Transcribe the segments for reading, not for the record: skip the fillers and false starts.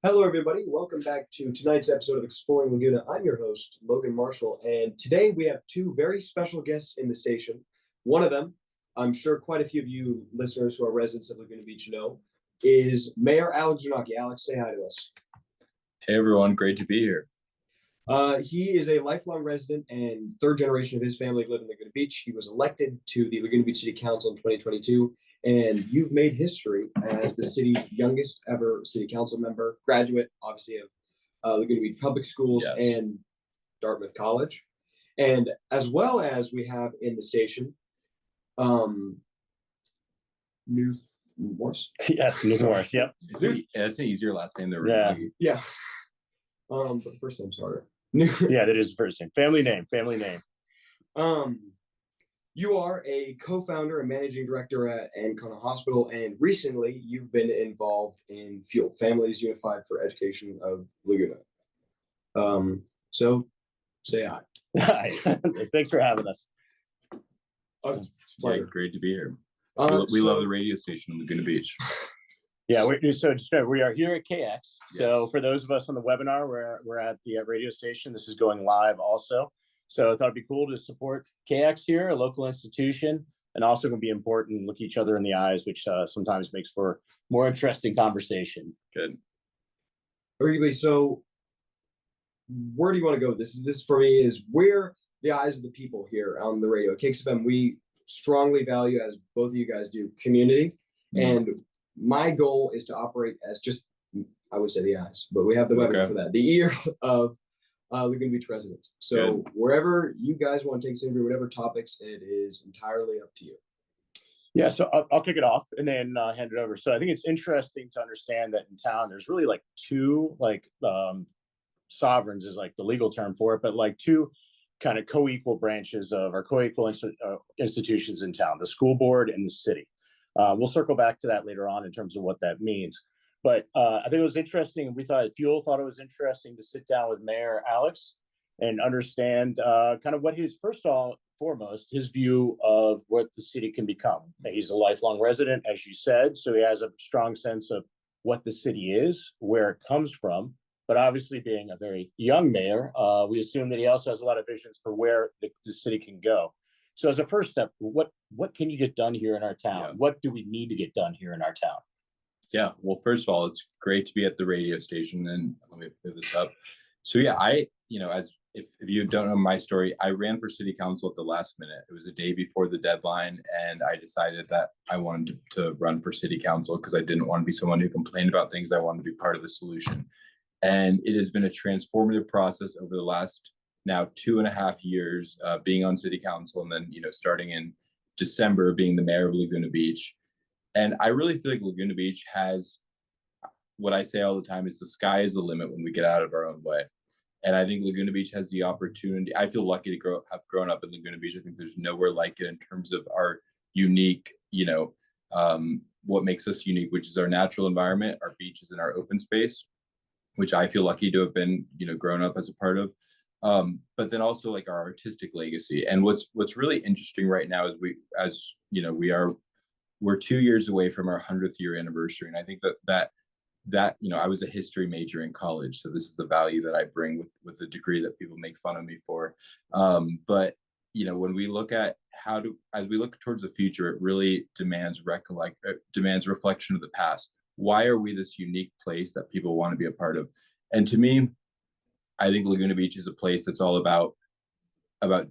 Hello, everybody. Welcome back to tonight's episode of Exploring Laguna. I'm your host, Logan Marshall, and today we have two very special guests in the station. One of them, I'm sure quite a few of you listeners who are residents of Laguna Beach know, is Mayor Alex Zernacki. Alex, say hi to us. Hey, everyone. Great to be here. He is a lifelong resident and third generation of his family live in Laguna Beach. He was elected to the Laguna Beach City Council in 2022. And you've made history as the city's youngest ever city council member, graduate, obviously, of Laguna Beach Public Schools and Dartmouth College. And as well as we have in the station, New Morse. Yes, New Morse. Yep. That's an easier last name than Yeah. But the first name's harder. Yeah, that is the first name. Family name. You are a co-founder and managing director at Ancona Hospital, and recently you've been involved in FUEL, Families Unified for Education of Laguna. So say hi. Hi. Thanks for having us. Great to be here. We love the radio station in Laguna Beach. Yeah, we are here at KX. So for those of us on the webinar, we're at the radio station. This is going live also. So I thought it'd be cool to support KX here, a local institution, and also going to be important to look each other in the eyes, which sometimes makes for more interesting conversation. Good. Everybody, so where do you want to go? This for me is where the eyes of the people here on the radio. At KXFM, we strongly value, as both of you guys do, community. And my goal is to operate as just, I would say the eyes, but we have the webinar for that, the ears of Laguna Beach residents. So wherever you guys want to take us into whatever topics, it is entirely up to you. Yeah, so I'll kick it off and then hand it over. So I think it's interesting to understand that in town, there's really like two, sovereigns is like the legal term for it, but like two kind of co-equal branches of our co-equal institutions in town, the school board and the city. We'll circle back to that later on in terms of what that means. But I think it was interesting, and we thought FUEL thought it was interesting to sit down with Mayor Alex and understand kind of what his, foremost, his view of what the city can become. He's a lifelong resident, as you said, so he has a strong sense of what the city is, where it comes from. But obviously being a very young mayor, we assume that he also has a lot of visions for where the city can go. So as a first step, what can you get done here in our town? Yeah. What do we need to get done here in our town? Yeah, well, first of all, it's great to be at the radio station, and let me put this up. So yeah, if you don't know my story, I ran for city council at the last minute. It was a day before the deadline, and I decided that I wanted to run for city council because I didn't want to be someone who complained about things. I wanted to be part of the solution. And it has been a transformative process over the last now 2.5 years, being on city council, and then starting in December being the mayor of Laguna Beach. And I really feel like Laguna Beach has, what I say all the time is the sky is the limit when we get out of our own way. And I think Laguna Beach has the opportunity. I feel lucky to have grown up in Laguna Beach. I think there's nowhere like it in terms of our unique, what makes us unique, which is our natural environment, our beaches, and our open space, which I feel lucky to have been, grown up as a part of. But then also like our artistic legacy. And what's really interesting right now is we're 2 years away from our 100th year anniversary. And I think that I was a history major in college. So this is the value that I bring with the degree that people make fun of me for. But when we look at as we look towards the future, it really demands reflection of the past. Why are we this unique place that people want to be a part of? And to me, I think Laguna Beach is a place that's all about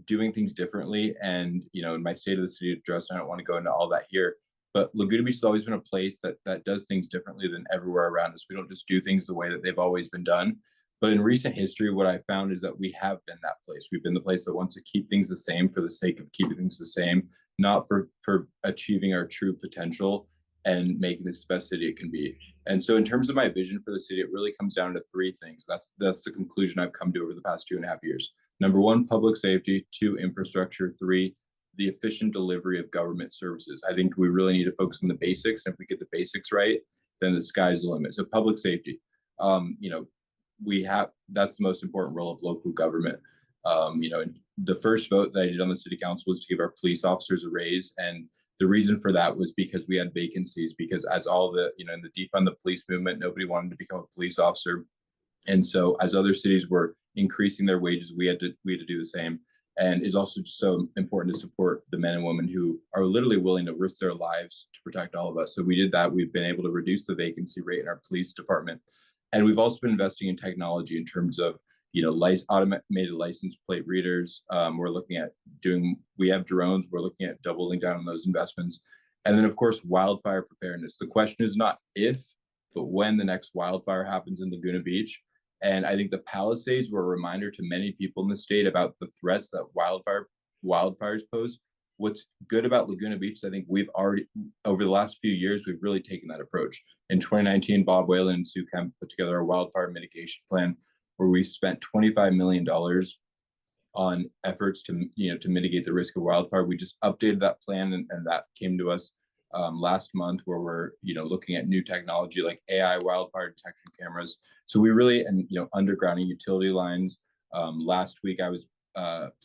doing things differently. And, in my State of the City address, I don't want to go into all that here, but Laguna Beach has always been a place that does things differently than everywhere around us. We don't just do things the way that they've always been done. But in recent history, what I found is that we have been that place. We've been the place that wants to keep things the same for the sake of keeping things the same, not for achieving our true potential and making this the best city it can be. And so in terms of my vision for the city, it really comes down to three things. That's the conclusion I've come to over the past 2.5 years. Number one, public safety. 2, infrastructure. 3, the efficient delivery of government services. I think we really need to focus on the basics. And if we get the basics right, then the sky's the limit. So public safety, that's the most important role of local government. The first vote that I did on the city council was to give our police officers a raise. And The reason for that was because we had vacancies, because as all the, you know, in the defund the police movement, nobody wanted to become a police officer. And so as other cities were increasing their wages, we had to do the same. And it's also just so important to support the men and women who are literally willing to risk their lives to protect all of us. So we did that. We've been able to reduce the vacancy rate in our police department. And we've also been investing in technology in terms of, you know, automated license plate readers. We're looking at we have drones. We're looking at doubling down on those investments. And then, of course, wildfire preparedness. The question is not if, but when the next wildfire happens in Laguna Beach. And I think the Palisades were a reminder to many people in the state about the threats that wildfires pose. What's good about Laguna Beach is I think we've already, over the last few years, we've really taken that approach. In 2019, Bob Whalen and Sue Kemp put together a wildfire mitigation plan where we spent $25 million on efforts to, you know, to mitigate the risk of wildfire. We just updated that plan, and that came to us last month, where we're, you know, looking at new technology like AI wildfire detection cameras. So we really, and, you know, undergrounding utility lines. Last week, I was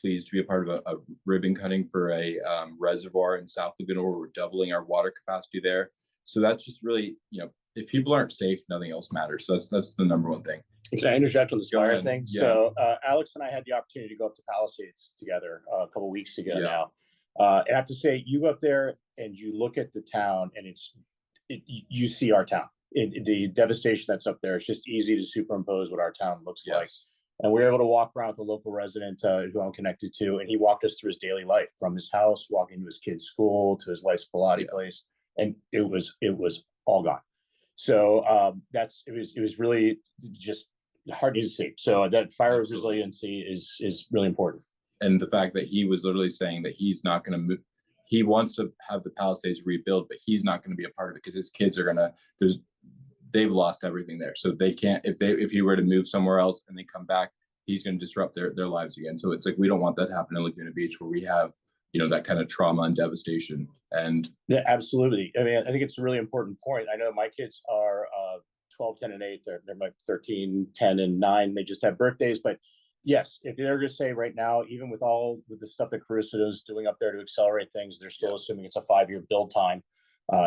pleased to be a part of a ribbon cutting for a reservoir in South Laguna, where we're doubling our water capacity there. So that's just really, you know, if people aren't safe, nothing else matters. So that's the number one thing. Can I interject on this Go fire ahead. thing? Yeah. So Alex and I had the opportunity to go up to Palisades together a couple weeks ago now. And I have to say, you go up there and you look at the town, and you see our town. The devastation that's up there, it's just easy to superimpose what our town looks like. And we were able to walk around with a local resident who I'm connected to, and he walked us through his daily life, from his house, walking to his kid's school, to his wife's Pilates place, and it was all gone. So it was really just hard to see. So that fire resiliency is really important. And the fact that he was literally saying that he's not going to move, he wants to have the Palisades rebuilt, but he's not going to be a part of it because his kids are gonna, they've lost everything there. So they can't, if he were to move somewhere else and they come back, he's going to disrupt their lives again. So it's like, we don't want that to happen in Laguna Beach, where we have, you know, that kind of trauma and devastation. And yeah, absolutely. I mean, I think it's a really important point. I know my kids are 12, 10, and 8. They're like 13, 10, and 9. They just have birthdays. But yes, if they're going to say right now, even with the stuff that Carissa is doing up there to accelerate things, they're still assuming it's a 5-year build time.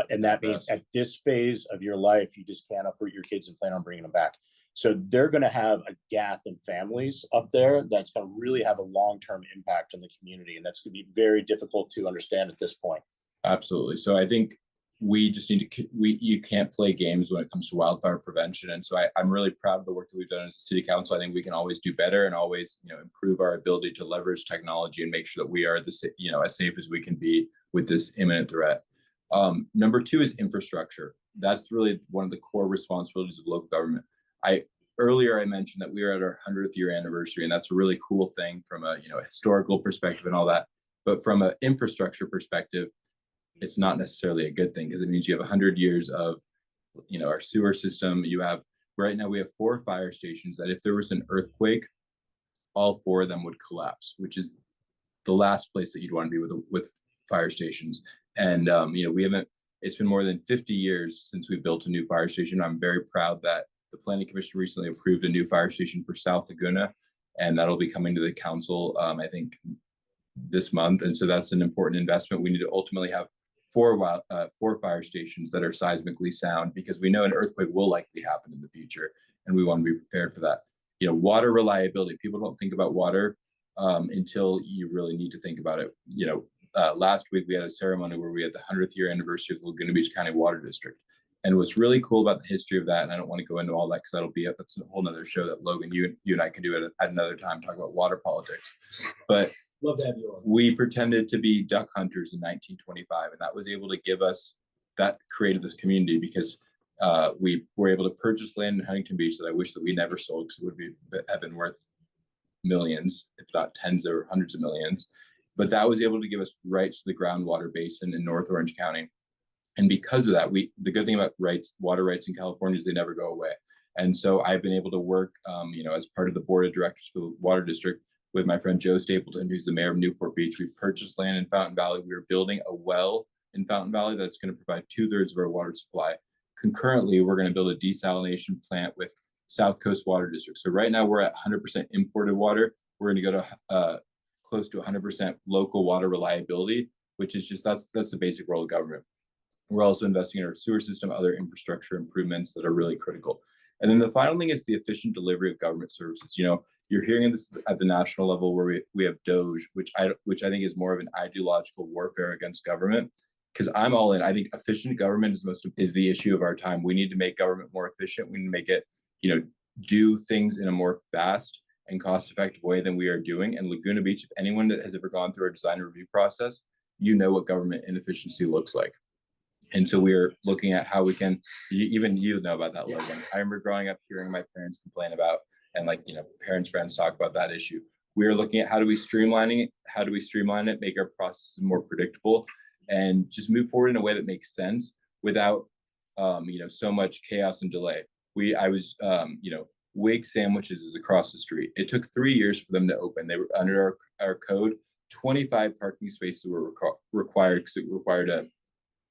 And that means at this phase of your life, you just can't uproot your kids and plan on bringing them back. So they're going to have a gap in families up there that's going to really have a long-term impact on the community. And that's going to be very difficult to understand at this point. Absolutely. So I think we just need to, you can't play games when it comes to wildfire prevention. And so I'm really proud of the work that we've done as a city council. I think we can always do better and always, you know, improve our ability to leverage technology and make sure that we are you know, as safe as we can be with this imminent threat. Number 2 is infrastructure. That's really one of the core responsibilities of local government. Earlier I mentioned that we are at our 100th year anniversary, and that's a really cool thing from a, you know, historical perspective and all that. But from an infrastructure perspective, it's not necessarily a good thing, because it means you have 100 years of, you know, our sewer system. Right now we have 4 fire stations that if there was an earthquake, all 4 of them would collapse, which is the last place that you'd want to be with fire stations. And, you know, it's been more than 50 years since we built a new fire station. I'm very proud that the Planning Commission recently approved a new fire station for South Laguna, and that'll be coming to the council, I think, this month. And so that's an important investment. We need to ultimately have 4 fire stations that are seismically sound, because we know an earthquake will likely happen in the future, and we want to be prepared for that. You know, water reliability. People don't think about water until you really need to think about it. You know, last week we had a ceremony where we had the 100th year anniversary of the Laguna Beach County Water District. And what's really cool about the history of that, and I don't want to go into all that because that's a whole nother show that Logan, you and I can do at another time, talk about water politics. But love to have you on. We pretended to be duck hunters in 1925, and that was able to that created this community, because we were able to purchase land in Huntington Beach that I wish that we never sold, because it would have been worth millions, if not tens or hundreds of millions. But that was able to give us rights to the groundwater basin in North Orange County. And because of that, the good thing about water rights in California is they never go away. And so I've been able to work, you know, as part of the board of directors for the water district with my friend Joe Stapleton, who's the mayor of Newport Beach. We purchased land in Fountain Valley. We were building a well in Fountain Valley that's going to provide 2/3 of our water supply. Concurrently, we're going to build a desalination plant with South Coast Water District. So right now we're at 100% imported water. We're going to go to close to 100% local water reliability, which is just that's the basic role of government. We're also investing in our sewer system, other infrastructure improvements that are really critical. And then the final thing is the efficient delivery of government services. You know, you're hearing this at the national level where we have DOGE, which I think is more of an ideological warfare against government. Because I'm all in. I think efficient government is the issue of our time. We need to make government more efficient. We need to make it, you know, do things in a more fast and cost-effective way than we are doing. And Laguna Beach, if anyone that has ever gone through our design review process, you know what government inefficiency looks like. And so we're looking at how we can, even you know about that, Logan. I remember growing up hearing my parents complain about, and like, you know, parents, friends talk about that issue. We are looking at how do we streamline it, make our processes more predictable, and just move forward in a way that makes sense without, you know, so much chaos and delay. You know, Wig Sandwiches is across the street. It took 3 years for them to open. They were under our code. 25 parking spaces were required because it required a,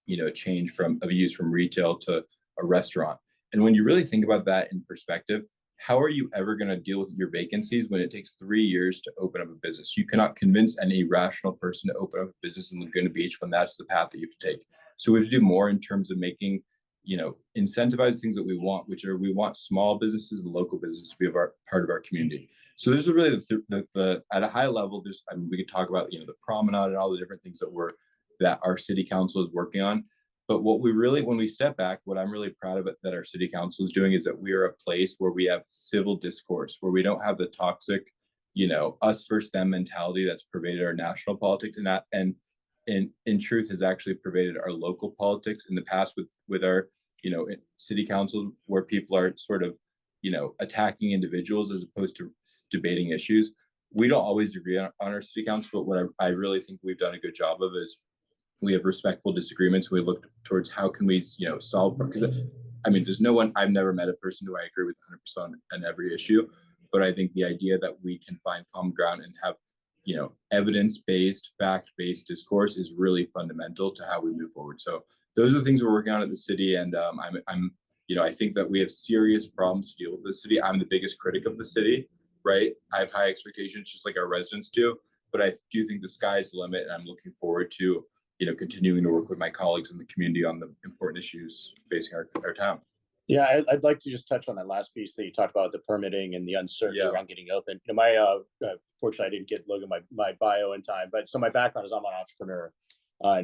you know, change of use from retail to a restaurant. And when you really think about that in perspective, how are you ever going to deal with your vacancies when it takes 3 years to open up a business? You cannot convince any rational person to open up a business in Laguna Beach when that's the path that you have to take. So we have to do more in terms of making, you know, incentivize things that we want, which are, we want small businesses and local businesses to be part of our community. So this is really the at a high level, I mean, we could talk about, you know, the promenade and all the different things that our city council is working on. But what we really, when we step back, what I'm really proud of that our city council is doing is that we are a place where we have civil discourse, where we don't have the toxic, you know, us versus them mentality that's pervaded our national politics, and that, and in truth has actually pervaded our local politics in the past with our, you know, city councils, where people are sort of, you know, attacking individuals as opposed to debating issues. We don't always agree on our city council, but what I really think we've done a good job of is we have respectful disagreements. We look towards how can we, you know, solve, because I mean, there's no one, I've never met a person who I agree with 100% on every issue, but I think the idea that we can find common ground and have, you know, evidence-based, fact-based discourse is really fundamental to how we move forward. So those are the things we're working on at the city. And I'm, you know, I think that we have serious problems to deal with the city. I'm the biggest critic of the city, right? I have high expectations, just like our residents do, but I do think the sky's the limit, and I'm looking forward to, you know, continuing to work with my colleagues in the community on the important issues facing our town. Yeah, I'd like to just touch on that last piece that you talked about, the permitting and the uncertainty around getting open. You know, fortunately, I didn't get Logan my bio in time, but so my background is I'm an entrepreneur.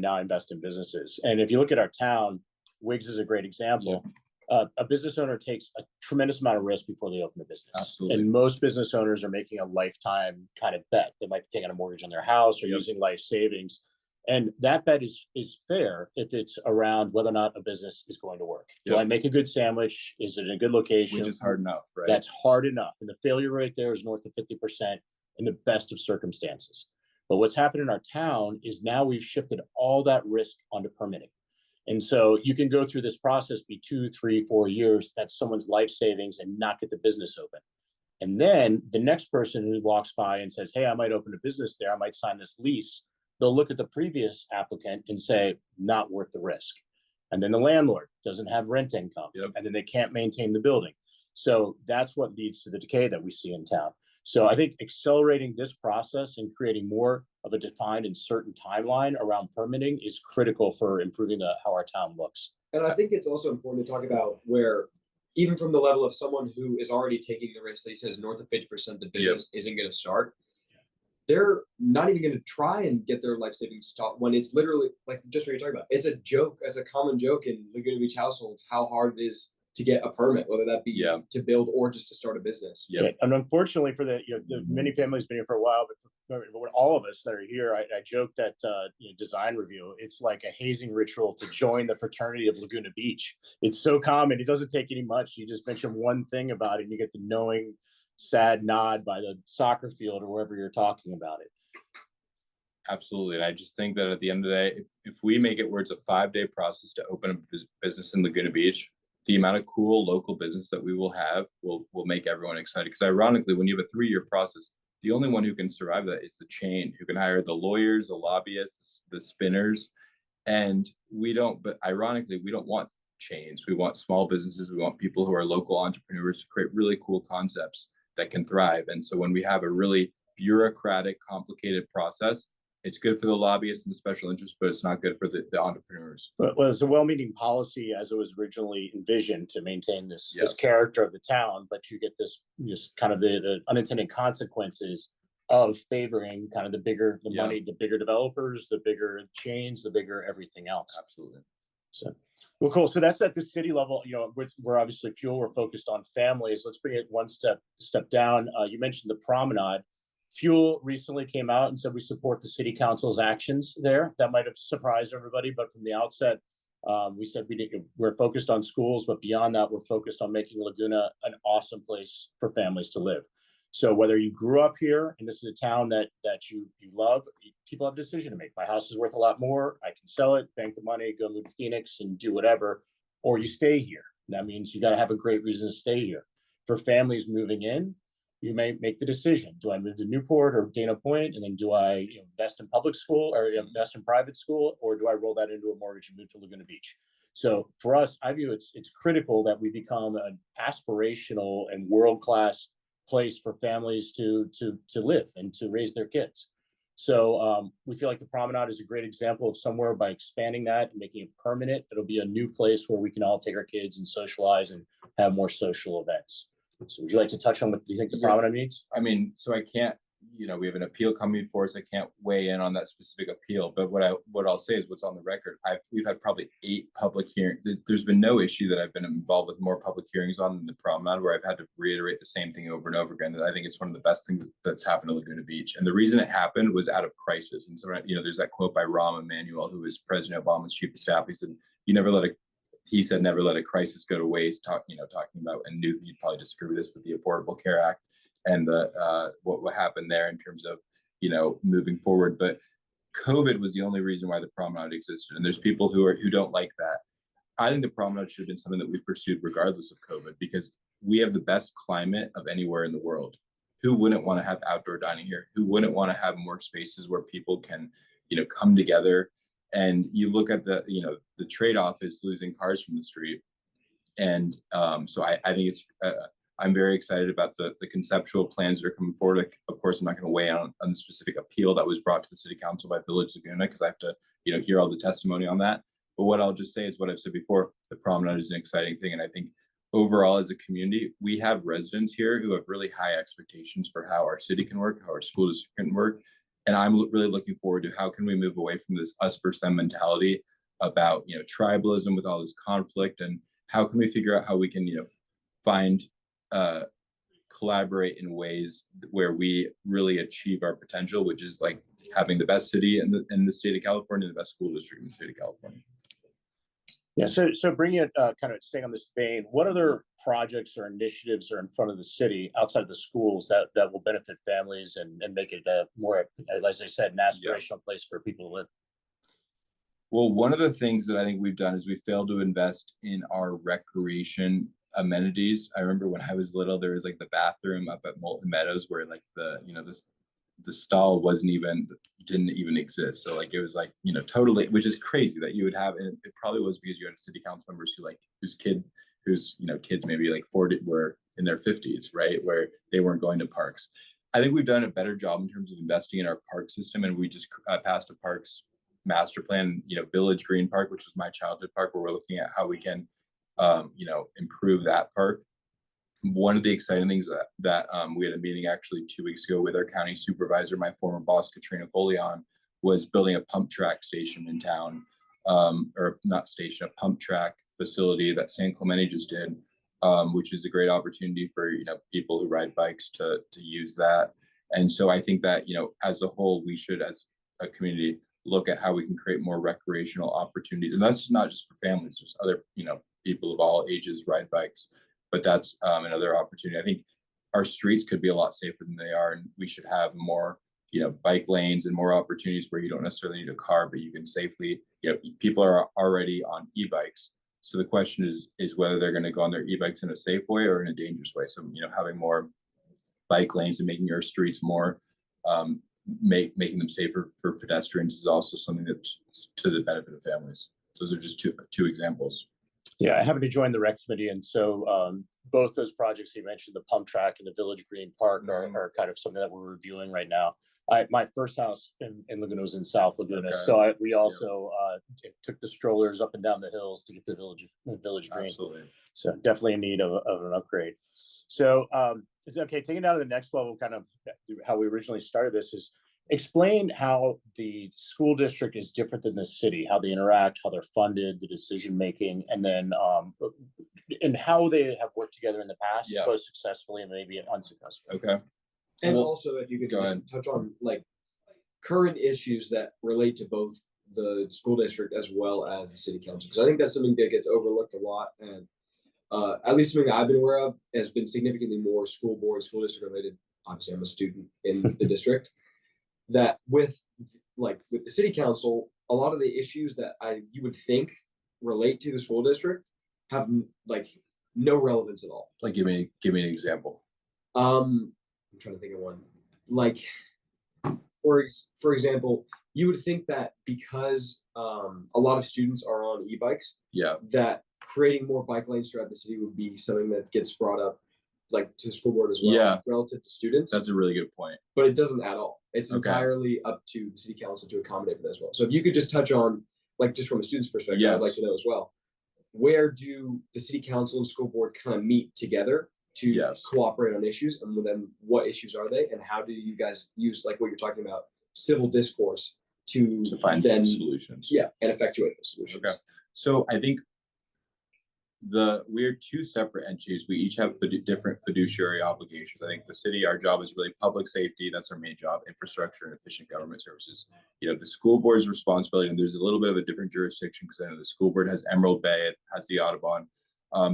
Now I invest in businesses, and if you look at our town, Wiggs is a great example. Yeah. A business owner takes a tremendous amount of risk before they open a business. Absolutely. And most business owners are making a lifetime kind of bet. They might be taking a mortgage on their house or using life savings. And that bet is fair if it's around whether or not a business is going to work. Do I make a good sandwich? Is it in a good location? Which is hard enough, right? That's hard enough. And the failure rate there is north of 50% in the best of circumstances. But what's happened in our town is now we've shifted all that risk onto permitting. And so you can go through this process, be 2, 3, 4 years, that's someone's life savings, and not get the business open. And then the next person who walks by and says, hey, I might open a business there, I might sign this lease. They'll look at the previous applicant and say, not worth the risk. And then the landlord doesn't have rent income, and then they can't maintain the building. So that's what leads to the decay that we see in town. So I think accelerating this process and creating more of a defined and certain timeline around permitting is critical for improving how our town looks. And I think it's also important to talk about where, even from the level of someone who is already taking the risk that he says north of 50% the business isn't going to start, they're not even going to try and get their life savings stopped when it's literally like just what you're talking about. It's a joke, as a common joke in Laguna Beach households, how hard it is to get a permit, whether that be to build or just to start a business. Yeah. And unfortunately for the many families been here for a while, but for all of us that are here, I joke that design review, it's like a hazing ritual to join the fraternity of Laguna Beach. It's so common. It doesn't take any much. You just mention one thing about it and you get the knowing sad nod by the soccer field or wherever you're talking about it. Absolutely. And I just think that at the end of the day, if we make it where it's a 5-day process to open a business in Laguna Beach, the amount of cool local business that we will have will make everyone excited. Because ironically, when you have a 3-year process, the only one who can survive that is the chain, who can hire the lawyers, the lobbyists, the spinners. And but ironically, we don't want chains. We want small businesses. We want people who are local entrepreneurs to create really cool concepts that can thrive. And so when we have a really bureaucratic, complicated process, it's good for the lobbyists and the special interests, but it's not good for the entrepreneurs. But was a well-meaning policy as it was originally envisioned to maintain this Yes. character of the town, but you get this just kind of the unintended consequences of favoring kind of the bigger the Yeah. money, the bigger developers, the bigger chains, the bigger everything else. Absolutely. So, well, cool. So that's at the city level. You know, we're obviously Fuel. We're focused on families. Let's bring it one step down. You mentioned the promenade. Fuel recently came out and said we support the city council's actions there. That might have surprised everybody, but from the outset, we said we're focused on schools, but beyond that, we're focused on making Laguna an awesome place for families to live. So whether you grew up here and this is a town that you love, people have a decision to make. My house is worth a lot more. I can sell it, bank the money, go move to Phoenix and do whatever, or you stay here. That means you got to have a great reason to stay here. For families moving in, you may make the decision. Do I move to Newport or Dana Point? And then do I invest in public school or invest in private school? Or do I roll that into a mortgage and move to Laguna Beach? So for us, I view it's critical that we become an aspirational and world-class place for families to live and to raise their kids. So we feel like the promenade is a great example of somewhere by expanding that and making it permanent. It'll be a new place where we can all take our kids and socialize and have more social events. So would you like to touch on what you think the promenade needs? I mean, so I can't, we have an appeal coming for us. I can't weigh in on that specific appeal, but what I'll say is what's on the record. We've had probably 8 public hearings. There's been no issue that I've been involved with more public hearings on than the promenade, where I've had to reiterate the same thing over and over again, that I think it's one of the best things that's happened to Laguna Beach. And the reason it happened was out of crisis. And so, there's that quote by Rahm Emanuel, who is President Obama's chief of staff. He said, never let a crisis go to waste. Talking about, and you'd probably disagree with this, with the Affordable Care Act and the what happened there in terms of moving forward. But COVID was the only reason why the promenade existed, and there's people who don't like that. I think the promenade should have been something that we pursued regardless of COVID, because we have the best climate of anywhere in the world. Who wouldn't want to have outdoor dining here? Who wouldn't want to have more spaces where people can come together? And you look at the trade-off is losing cars from the street. And so I think it's I'm very excited about the conceptual plans that are coming forward. Of course, I'm not going to weigh on the specific appeal that was brought to the city council by Village Laguna, because I have to hear all the testimony on that. But what I'll just say is what I've said before: the promenade is an exciting thing, and I think overall as a community, we have residents here who have really high expectations for how our city can work, how our school district can work. And I'm really looking forward to how can we move away from this us versus them mentality about tribalism with all this conflict, and how can we figure out how we can find collaborate in ways where we really achieve our potential, which is like having the best city in the state of California, the best school district in the state of California. Yeah. So bringing it kind of staying on this vein, what other projects or initiatives are in front of the city outside of the schools that will benefit families and make it more, as I said, an aspirational place for people to live? Well, one of the things that I think we've done is we failed to invest in our recreation amenities. I remember when I was little, there was like the bathroom up at Molten Meadows where like the stall didn't even exist. So like it was like totally, which is crazy that you would have, and it probably was because you had city council members whose kids maybe like 40 were in their 50s, right, where they weren't going to parks. I think we've done a better job in terms of investing in our park system, and we just passed a parks master plan, Village Green Park, which was my childhood park, where we're looking at how we can improve that park. One of the exciting things that we had a meeting actually 2 weeks ago with our county supervisor, my former boss, Katrina Folion, was building a pump track station in town, or not station, a pump track facility that San Clemente just did, which is a great opportunity for, people who ride bikes to use that. And so I think that, as a whole, we should, as a community, look at how we can create more recreational opportunities. And that's not just for families, there's other, people of all ages ride bikes, but that's another opportunity. I think our streets could be a lot safer than they are, and we should have more, bike lanes and more opportunities where you don't necessarily need a car, but you can safely, people are already on e-bikes. So the question is whether they're going to go on their e-bikes in a safe way or in a dangerous way. So, having more bike lanes and making our streets more, making them safer for pedestrians is also something that's to the benefit of families. Those are just two examples. Yeah, I happen to join the rec committee, and so both those projects you mentioned, the pump track and the Village Green Park, are kind of something that we're reviewing right now. My first house in Laguna was in South Laguna, Okay. so we also took the strollers up and down the hills to get to Village Green. Absolutely. So definitely in need of an upgrade. So it's okay. Taking it down to the next level, kind of how we originally started this is explain how the school district is different than the city, how they interact, how they're funded, the decision making, and then and how they have worked together in the past, Yeah. both successfully and maybe unsuccessfully. Okay. And Well, also, if you could go just ahead. touch on like current issues that relate to both the school district as well as the city council, because I think that's something that gets overlooked a lot, and at least something that I've been aware of has been significantly more school board, school district related. Obviously, I'm a student in the district. That with the city council, a lot of the issues that you would think relate to the school district have like no relevance at all. Like, give me an example. I'm trying to think of one. Like, for example, you would think that because a lot of students are on e-bikes, Yeah. that creating more bike lanes throughout the city would be something that gets brought up, like to the school board as well, Yeah. relative to students. That's a really good point. But it doesn't at all. It's Okay. entirely up to the city council to accommodate for that as well. So if you could just touch on, like, just from a student's perspective, Yes. I'd like to know as well, where do the city council and school board kind of meet together to Yes. cooperate on issues, and then what issues are they, and how do you guys use, like what you're talking about, civil discourse to find then solutions. and effectuate those solutions. Okay. So I think we're two separate entities. We each have different fiduciary obligations. I think the city, our job is really public safety. That's our main job, infrastructure and efficient government services. You know, the school board's responsibility, and there's a little bit of a different jurisdiction because I know the school board has Emerald Bay, it has the Audubon,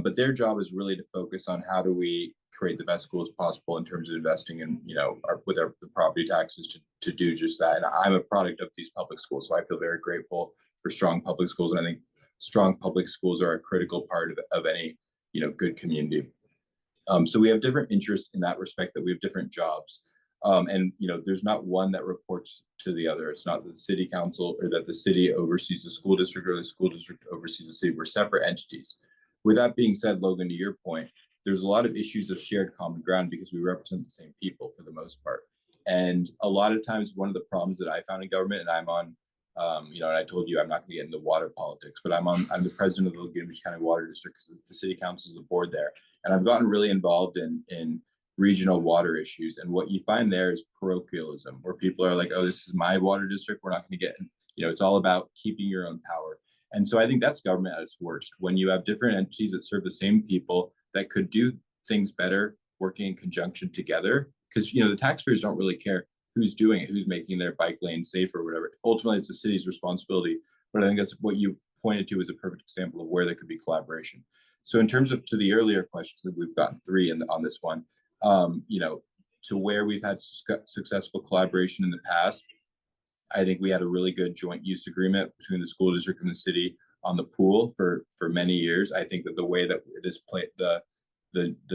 but their job is really to focus on how do we create the best schools possible in terms of investing in, you know, the property taxes to do just that. And I'm a product of these public schools, so I feel very grateful for strong public schools, and I think strong public schools are a critical part of any, you know, good community. So we have different interests in that respect, that we have different jobs. And, you know, there's not one that reports to the other. It's not the city council or that the city oversees the school district or the school district oversees the city. We're separate entities. With that being said, Logan, to your point, there's a lot of issues of shared common ground because we represent the same people for the most part. And a lot of times, one of the problems that I found in government, and I'm on, you know, and I told you I'm not going to get into water politics, but I'm the president of the Laguna Beach County Water District because the city council is the board there, and I've gotten really involved in regional water issues. And what you find there is parochialism, where people are like, "Oh, this is my water district. We're not going to get," you know, it's all about keeping your own power. And so I think that's government at its worst, when you have different entities that serve the same people that could do things better working in conjunction together. Because, you know, the taxpayers don't really care who's doing it, who's making their bike lane safe or whatever. Ultimately, it's the city's responsibility. But I think that's what you pointed to as a perfect example of where there could be collaboration. So in terms of, to the earlier questions, that we've gotten three on this one, you know, to where we've had successful collaboration in the past, I think we had a really good joint use agreement between the school district and the city on the pool for many years. I think that the way that this played, the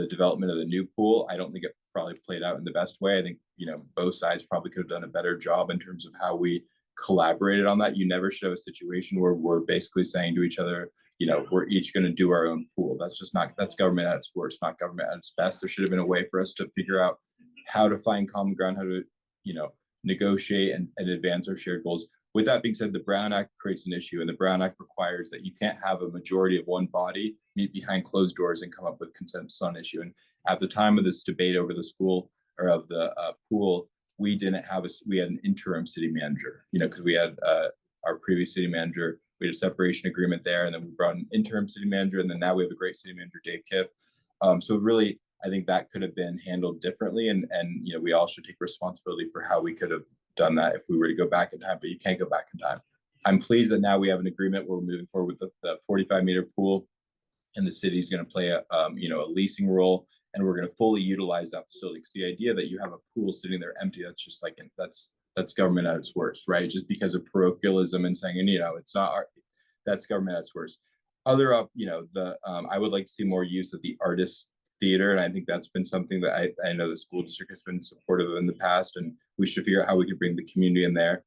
development of the new pool, I don't think it probably played out in the best way. I think, you know, both sides probably could have done a better job in terms of how we collaborated on that. You never should have a situation where we're basically saying to each other, you know, we're each going to do our own pool. That's just not, that's government at its worst, not government at its best. There should have been a way for us to figure out how to find common ground, how to, you know, negotiate and advance our shared goals. With that being said, the Brown Act creates an issue, and the Brown Act requires that you can't have a majority of one body meet behind closed doors and come up with consensus on issue. And at the time of this debate over the school or of the pool, we didn't have we had an interim city manager, you know, because we had our previous city manager, we had a separation agreement there, and then we brought an interim city manager, and then now we have a great city manager, Dave Kiff. So really, I think that could have been handled differently, and you know, we all should take responsibility for how we could have done that if we were to go back in time, but you can't go back in time. I'm pleased that now we have an agreement where we're moving forward with the 45-meter pool, and the city is going to play a you know, a leasing role, and we're going to fully utilize that facility. Because the idea that you have a pool sitting there empty, that's just like, that's government at its worst, right? Just because of parochialism and saying, and you know, it's not that's government at its worst. Other up, you know, I would like to see more use of the artists theater, and I think that's been something that I know the school district has been supportive of in the past, and we should figure out how we could bring the community in there.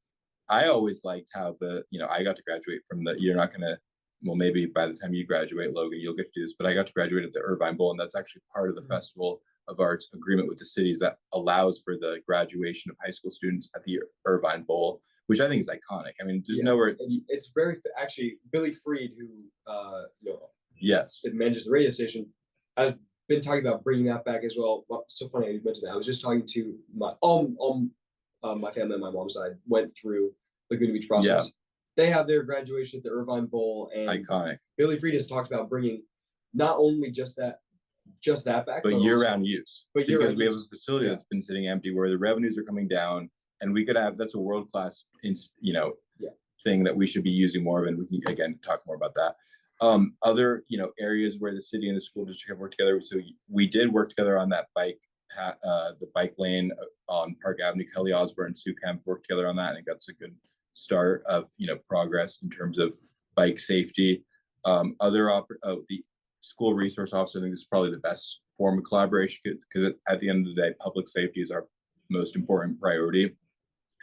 I always liked how you know, I got to graduate from you're not going to, well, maybe by the time you graduate, Logan, you'll get to do this, but I got to graduate at the Irvine Bowl, and that's actually part of the festival our agreement with the cities that allows for the graduation of high school students at the Irvine Bowl, which I think is iconic. I mean, there's Yeah, nowhere. It's very actually Billy Freed, who Yes. it manages the radio station, has been talking about bringing that back as well. Well, so funny you mentioned that. I was just talking to my my family on my mom's side went through Laguna Beach process. Yeah. They have their graduation at the Irvine Bowl, and Iconic. Billy Freed has talked about bringing not only just that back, But year-round use. But because we have use. a facility Yeah. that's been sitting empty where the revenues are coming down, and we could have that's a world-class, thing that we should be using more of, and we can again talk more about that. Other areas where the city and the school district have worked together. So we did work together on that the bike lane on Park Avenue. Kelly Osborne and Sue Kemp worked together on that. I think that's a good start of progress in terms of bike safety. The school resource officer, I think this is probably the best form of collaboration because at the end of the day, public safety is our most important priority.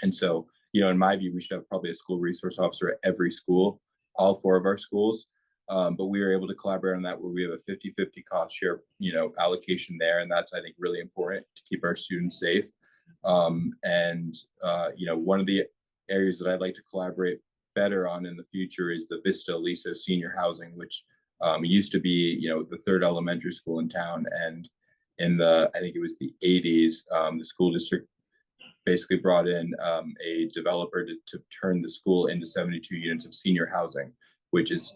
And so, in my view, we should have probably a school resource officer at every school, all 4 of our schools. But we were able to collaborate on that where we have a 50-50 cost share, allocation there. And that's, I think, really important to keep our students safe. One of the areas that I'd like to collaborate better on in the future is the Vista Aliso senior housing, which used to be, the 3rd elementary school in town. And in I think it was the 80s, the school district basically brought in a developer to turn the school into 72 units of senior housing, which is,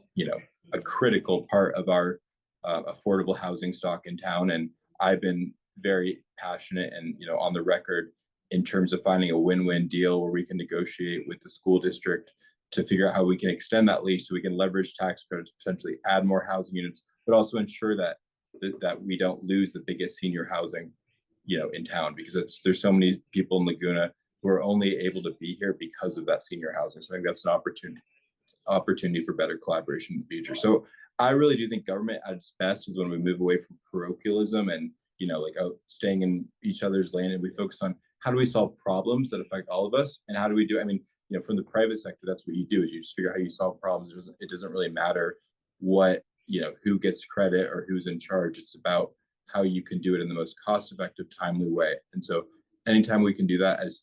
a critical part of our affordable housing stock in town. And I've been very passionate and, on the record in terms of finding a win-win deal where we can negotiate with the school district to figure out how we can extend that lease so we can leverage tax credits, potentially add more housing units, but also ensure that we don't lose the biggest senior housing, in town, because there's so many people in Laguna who are only able to be here because of that senior housing. So I think that's an opportunity for better collaboration in the future. So I really do think government at its best is when we move away from parochialism and, staying in each other's lane, and we focus on how do we solve problems that affect all of us, and how do we do, from the private sector, that's what you do, is you just figure out how you solve problems. It doesn't really matter what, who gets credit or who's in charge. It's about how you can do it in the most cost-effective, timely way. And so anytime we can do that as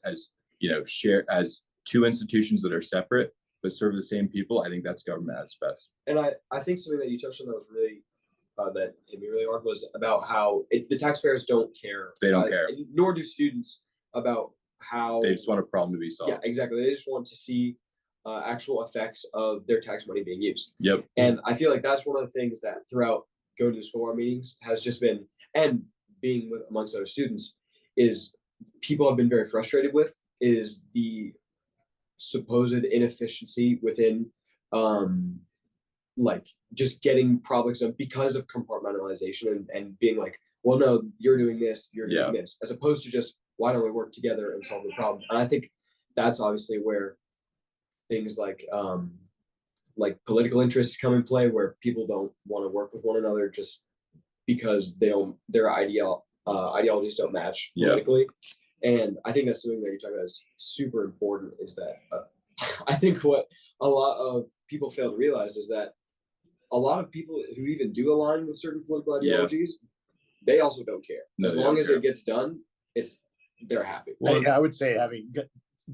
share as 2 institutions that are separate but serve the same people, I think that's government at its best. And I think something that you touched on that was really that hit me really hard was about how the taxpayers don't care. They don't care. Nor do students about how they just want a problem to be solved. Yeah, exactly. They just want to see actual effects of their tax money being used. Yep. And I feel like that's one of the things that throughout going to the school board meetings has just been, and being with amongst other students, is people have been very frustrated with is the supposed inefficiency within just getting problems done because of compartmentalization and being like, well, no, you're doing this, you're doing this, as opposed to just why don't we work together and solve the problem. And I think that's obviously where things like political interests come in play, where people don't want to work with one another just because their ideologies don't match politically. And I think that's something that you're talking about is super important, is that I think what a lot of people fail to realize is that a lot of people who even do align with certain political ideologies, they also don't care. As long as it gets done, they're happy. Well, I would say, having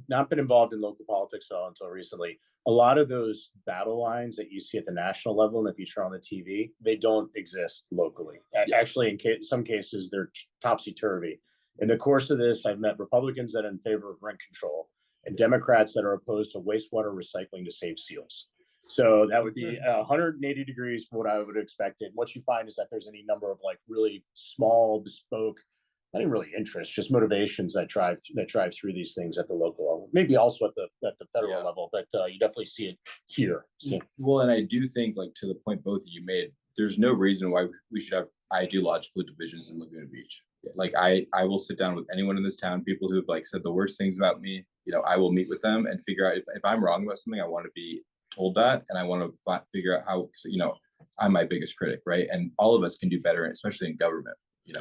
not been involved in local politics until recently, a lot of those battle lines that you see at the national level, and if you turn on the TV, they don't exist locally. Actually, in some cases, they're topsy-turvy. In the course of this, I've met Republicans that are in favor of rent control and Democrats that are opposed to wastewater recycling to save seals. So that would be 180 degrees from what I would expect. And what you find is that there's any number of really small, bespoke, not even really interests, just motivations that drive through these things at the local level. Maybe also at the federal level, but you definitely see it here. So. Well, and I do think, to the point both of you made, there's no reason why we should have ideological divisions in Laguna Beach. I will sit down with anyone in this town, people who've said the worst things about me. I will meet with them and figure out if I'm wrong about something. I want to be told that, and I want to figure out how. I'm my biggest critic, right? And all of us can do better, especially in government.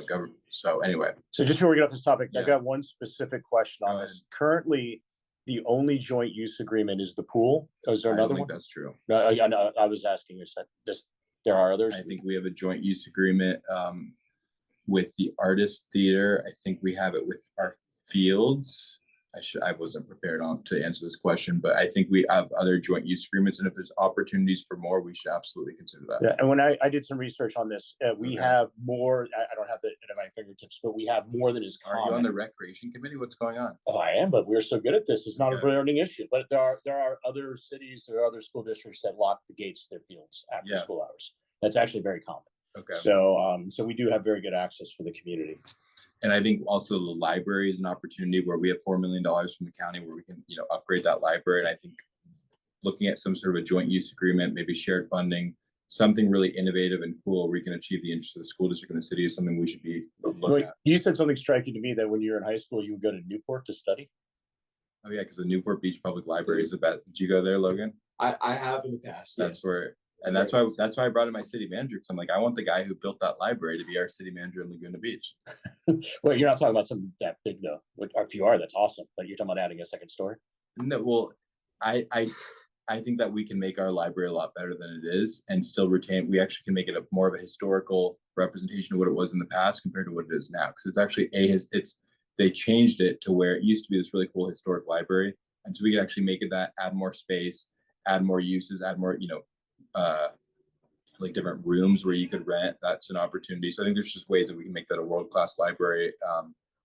Government. So anyway. So just before we get off this topic, I got one specific question on this. Currently, the only joint use agreement is the pool. Is there another one? That's true. No, I was asking you. There are others. I think we have a joint use agreement. with the artist theater, I think we have it with our fields. I wasn't prepared to answer this question, but I think we have other joint use agreements, and if there's opportunities for more, we should absolutely consider that. Yeah, and when I did some research on this, we Okay. have more. I don't have it at my fingertips, but we have more than is Are you on common. the recreation committee? What's going on? Oh, I am, but we're so good at this. It's not a Okay. burning issue. But there are other cities, there are other school districts that lock the gates to their fields after Yeah. school hours. That's actually very common. Okay. So we do have very good access for the community. And I think also the library is an opportunity where we have $4 million from the county where we can, upgrade that library. And I think looking at some sort of a joint use agreement, maybe shared funding, something really innovative and cool, we can achieve the interest of the school district and the city is something we should be looking at. You said something striking to me, that when you were in high school, you would go to Newport to study. Oh yeah, because the Newport Beach Public Library is the best. Did you go there, Logan? I have in the past. That's yes. where, and that's why I brought in my city manager. Because I'm like, I want the guy who built that library to be our city manager in Laguna Beach. Well, you're not talking about something that big though. Or if you are, that's awesome. But you're talking about adding a second story. No, well, I think that we can make our library a lot better than it is and still retain. We actually can make it a more of a historical representation of what it was in the past compared to what it is now. Because it's actually they changed it to where it used to be this really cool historic library, and so we can actually make it that, add more space, add more uses, add more like different rooms where you could rent. That's an opportunity. So I think there's just ways that we can make that a world-class library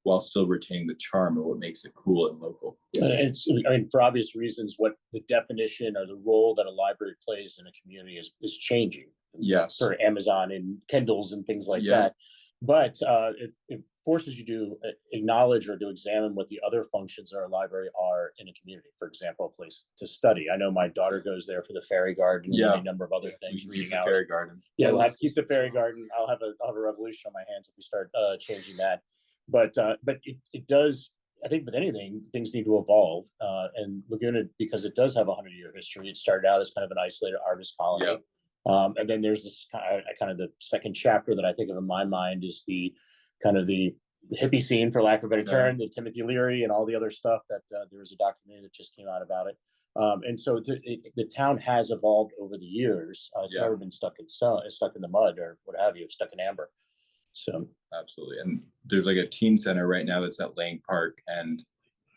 while still retaining the charm of what makes it cool and local. I mean, for obvious reasons, what the definition or the role that a library plays in a community is changing. Yes. For Amazon and Kindles and things like Yeah. that. But it forces you to acknowledge or to examine what the other functions of our library are in a community. For example, a place to study. I know my daughter goes there for the fairy garden and a number of other things. Reading Reading out. fairy garden. Yeah, we'll have to keep the fairy garden. I'll have a revolution on my hands if we start changing that. But it does. I think with anything, things need to evolve. And Laguna, because it does have a 100-year history, it started out as kind of an isolated artist colony. Yeah. And then there's this kind of the second chapter that I think of in my mind is the kind of the hippie scene, for lack of a better term, the Timothy Leary and all the other stuff that there was a documentary that just came out about it. And so the town has evolved over the years. It's never been stuck in the mud or what have you, stuck in amber. So absolutely. And there's like a teen center right now that's at Lang Park, and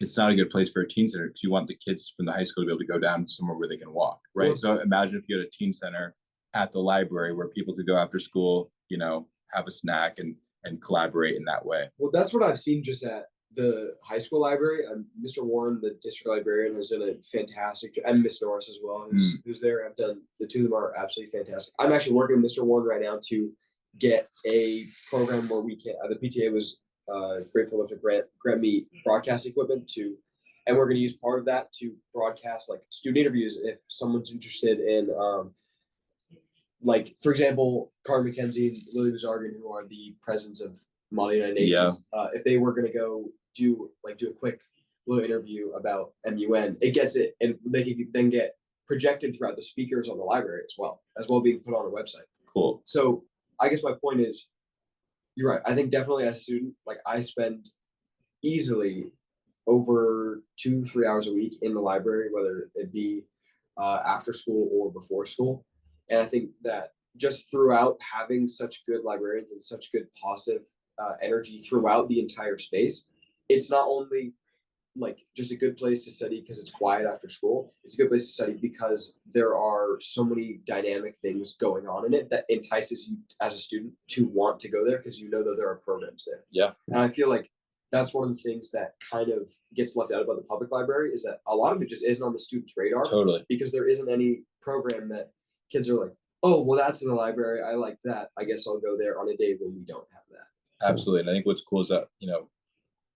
it's not a good place for a teen center because you want the kids from the high school to be able to go down somewhere where they can walk, right? Well, so imagine if you had a teen center at the library where people could go after school, have a snack and collaborate in that way. Well, that's what I've seen just at the high school library. Mr. Warren, the district librarian, has done a fantastic job, and Miss Norris as well, who's there. I've done, the two of them are absolutely fantastic. I'm actually working with Mr. Warren right now to get a program where we can, the PTA was grateful enough to grant me broadcast equipment and we're going to use part of that to broadcast like student interviews if someone's interested in, like, for example, Carter McKenzie and Lily Bazargan, who are the presidents of Model United Nations, if they were going to go do a quick little interview about MUN, it gets it, and they could then get projected throughout the speakers on the library as well being put on a website. Cool. So I guess my point is, you're right. I think definitely as a student, like I spend easily over 2-3 hours a week in the library, whether it be after school or before school. And I think that just throughout having such good librarians and such good positive energy throughout the entire space, it's not only like just a good place to study because it's quiet after school. It's a good place to study because there are so many dynamic things going on in it that entices you as a student to want to go there because that there are programs there. Yeah. And I feel like that's one of the things that kind of gets left out about the public library is that a lot of it just isn't on the student's radar. Totally. Because there isn't any program that kids are like, oh, well, that's in the library. I like that. I guess I'll go there on a day when we don't have that. Absolutely. And I think what's cool is that,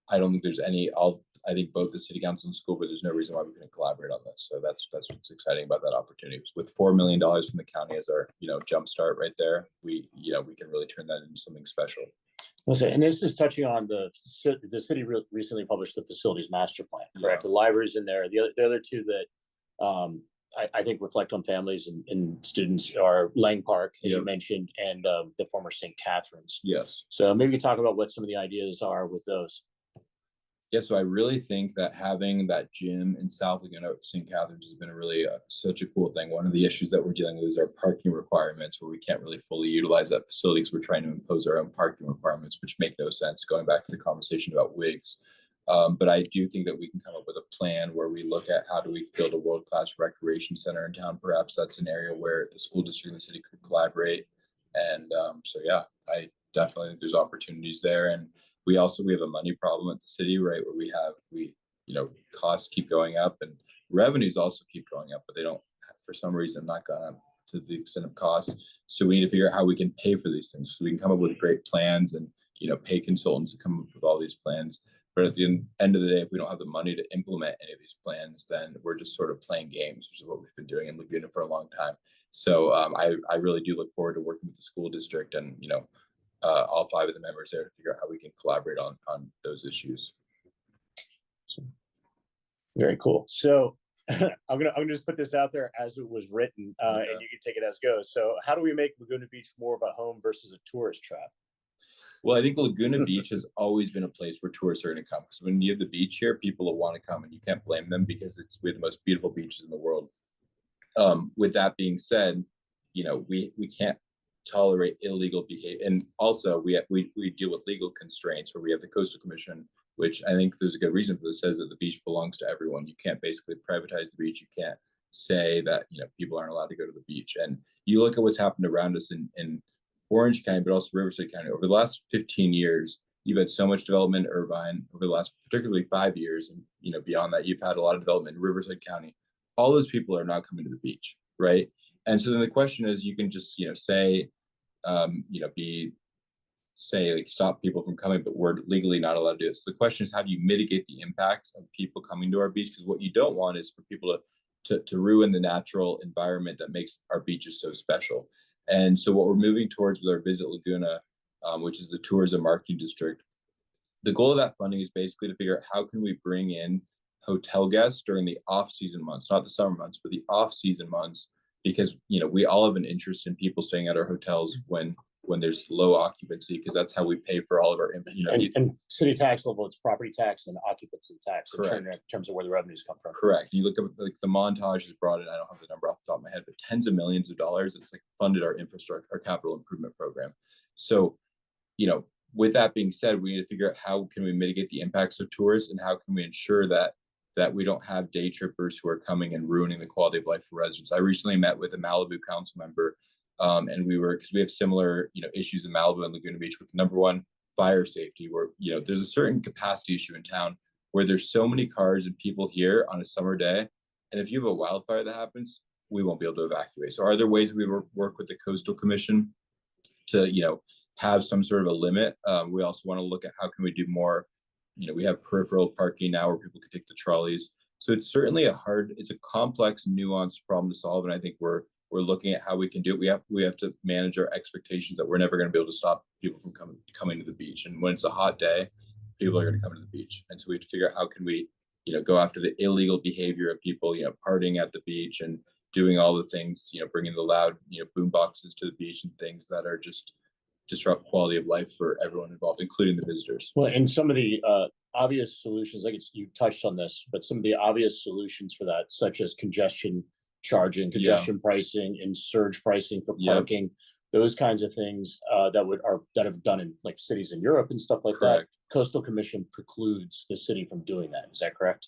I don't think there's I think both the city council and school, but there's no reason why we couldn't collaborate on this. So that's what's exciting about that opportunity. With $4 million from the county as our, jumpstart right there, we can really turn that into something special. Listen, and this is touching on the city recently published the facilities master plan, correct? The libraries in there. The other two that I think reflect on families and students are Lang Park, as you mentioned, and the former St. Catherine's. Yes. So maybe you talk about what some of the ideas are with those. Yeah, so I really think that having that gym in South Laguna at St. Catharines has been a really such a cool thing. One of the issues that we're dealing with is our parking requirements, where we can't really fully utilize that facility because we're trying to impose our own parking requirements, which make no sense. Going back to the conversation about wigs, but I do think that we can come up with a plan where we look at how do we build a world-class recreation center in town. Perhaps that's an area where the school district and the city could collaborate. And so, yeah, I definitely think there's opportunities there. And we have a money problem at the city, right? Where costs keep going up and revenues also keep going up, but they don't, for some reason, not gone up to the extent of costs. So we need to figure out how we can pay for these things. So we can come up with great plans and, pay consultants to come up with all these plans. But at the end of the day, if we don't have the money to implement any of these plans, then we're just sort of playing games, which is what we've been doing in Laguna for a long time. So I really do look forward to working with the school district and, all 5 of the members there to figure out how we can collaborate on those issues. Very cool. So I'm gonna just put this out there as it was written, and you can take it as goes. So how do we make Laguna Beach more of a home versus a tourist trap? Well, I think Laguna Beach has always been a place where tourists are going to come, because when you have the beach here, people will want to come, and you can't blame them because we have the most beautiful beaches in the world. With that being said, we can't tolerate illegal behavior, and also we deal with legal constraints where we have the Coastal Commission, which I think there's a good reason for this, says that the beach belongs to everyone. You can't basically privatize the beach. You can't say that people aren't allowed to go to the beach. And you look at what's happened around us in Orange County, but also Riverside County over the last 15 years. You've had so much development in Irvine over the last particularly 5 years, and beyond that, you've had a lot of development in Riverside County. All those people are now coming to the beach, right? And so then the question is, you can just say stop people from coming, but we're legally not allowed to do it. So the question is, how do you mitigate the impacts of people coming to our beach? Because what you don't want is for people to ruin the natural environment that makes our beaches so special. And so what we're moving towards with our Visit Laguna, which is the tourism marketing district, the goal of that funding is basically to figure out how can we bring in hotel guests during the off-season months, not the summer months, but the off-season months, because we all have an interest in people staying at our hotels when there's low occupancy, because that's how we pay for all of our and city tax level, it's property tax and occupancy tax in terms of where the revenues come from. Correct. You look at the Montage has brought in, I don't have the number off the top of my head, but tens of millions of dollars. It's funded our infrastructure, our capital improvement program. So with that being said, we need to figure out how can we mitigate the impacts of tourists, and how can we ensure that we don't have day trippers who are coming and ruining the quality of life for residents. I recently met with a Malibu council member, and because we have similar issues in Malibu and Laguna Beach with, number one, fire safety, where there's a certain capacity issue in town where there's so many cars and people here on a summer day, and if you have a wildfire that happens, we won't be able to evacuate. So are there ways we work with the Coastal Commission to have some sort of a limit? We also want to look at how can we do more. We have peripheral parking now where people can take the trolleys. So it's certainly it's a complex, nuanced problem to solve. And I think we're looking at how we can do it. We have to manage our expectations that we're never going to be able to stop people from coming to the beach. And when it's a hot day, people are going to come to the beach. And so we have to figure out how can we, go after the illegal behavior of people, partying at the beach and doing all the things, bringing the loud, boom boxes to the beach and things that are just disrupt quality of life for everyone involved, including the visitors. Well, and some of the obvious solutions, you touched on this, but some of the obvious solutions for that, such as congestion charging, congestion pricing, and surge pricing for parking, those kinds of things that have done in cities in Europe and stuff like that. Coastal Commission precludes the city from doing that. Is that correct?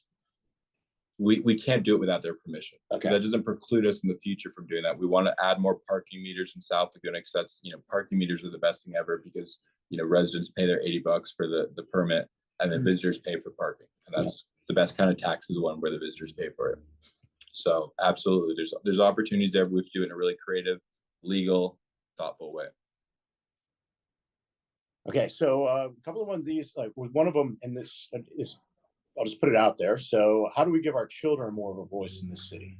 We can't do it without their permission. Okay. That doesn't preclude us in the future from doing that. We want to add more parking meters in South Laguna, because that's, parking meters are the best thing ever, because, residents pay their $80 for the permit, and then visitors pay for parking. And that's the best kind of tax, is the one where the visitors pay for it. So absolutely, there's opportunities there. We have to do it in a really creative, legal, thoughtful way. Okay, so a couple of ones, these with one of them, and this is, I'll just put it out there. So how do we give our children more of a voice in this city?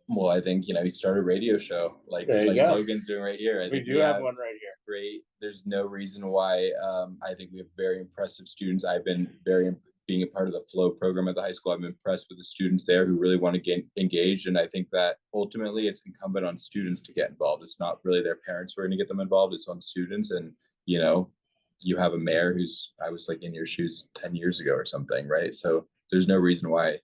Well, I think, you start a radio show like Logan's doing right here. We do have one right here. Great. There's no reason why. I think we have very impressive students. I've been being a part of the Flow program at the high school. I'm impressed with the students there who really want to get engaged. And I think that ultimately it's incumbent on students to get involved. It's not really their parents who are going to get them involved. It's on students. And, you have a mayor who's, I was like in your shoes 10 years ago or something, right? So there's no reason why,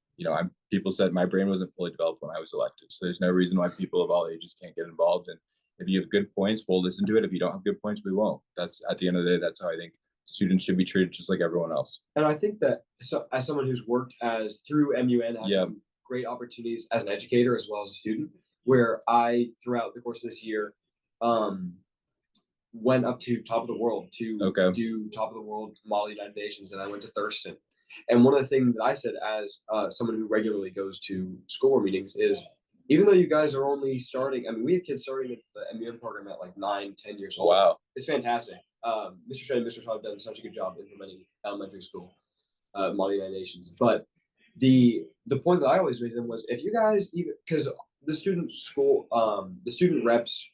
people said my brain wasn't fully developed when I was elected. So there's no reason why people of all ages can't get involved. And if you have good points, we'll listen to it. If you don't have good points, we won't. That's, at the end of the day, that's how I think students should be treated just like everyone else. And I think that, so, as someone who's worked as through MUN, having Yeah. great opportunities as an educator as well as a student, where I, throughout the course of this year, went up to top of the world to do top of the world Model United Nations, and I went to Thurston. And one of the things that I said as someone who regularly goes to school board meetings is, even though you guys are only starting, I mean, we have kids starting at the MUN program at like 9, 10 years old. Wow. It's fantastic. Mr. Shen and Mr. Shaw have done such a good job implementing elementary school Model United Nations. But the point that I always made to them was, if you guys, even because the student reps,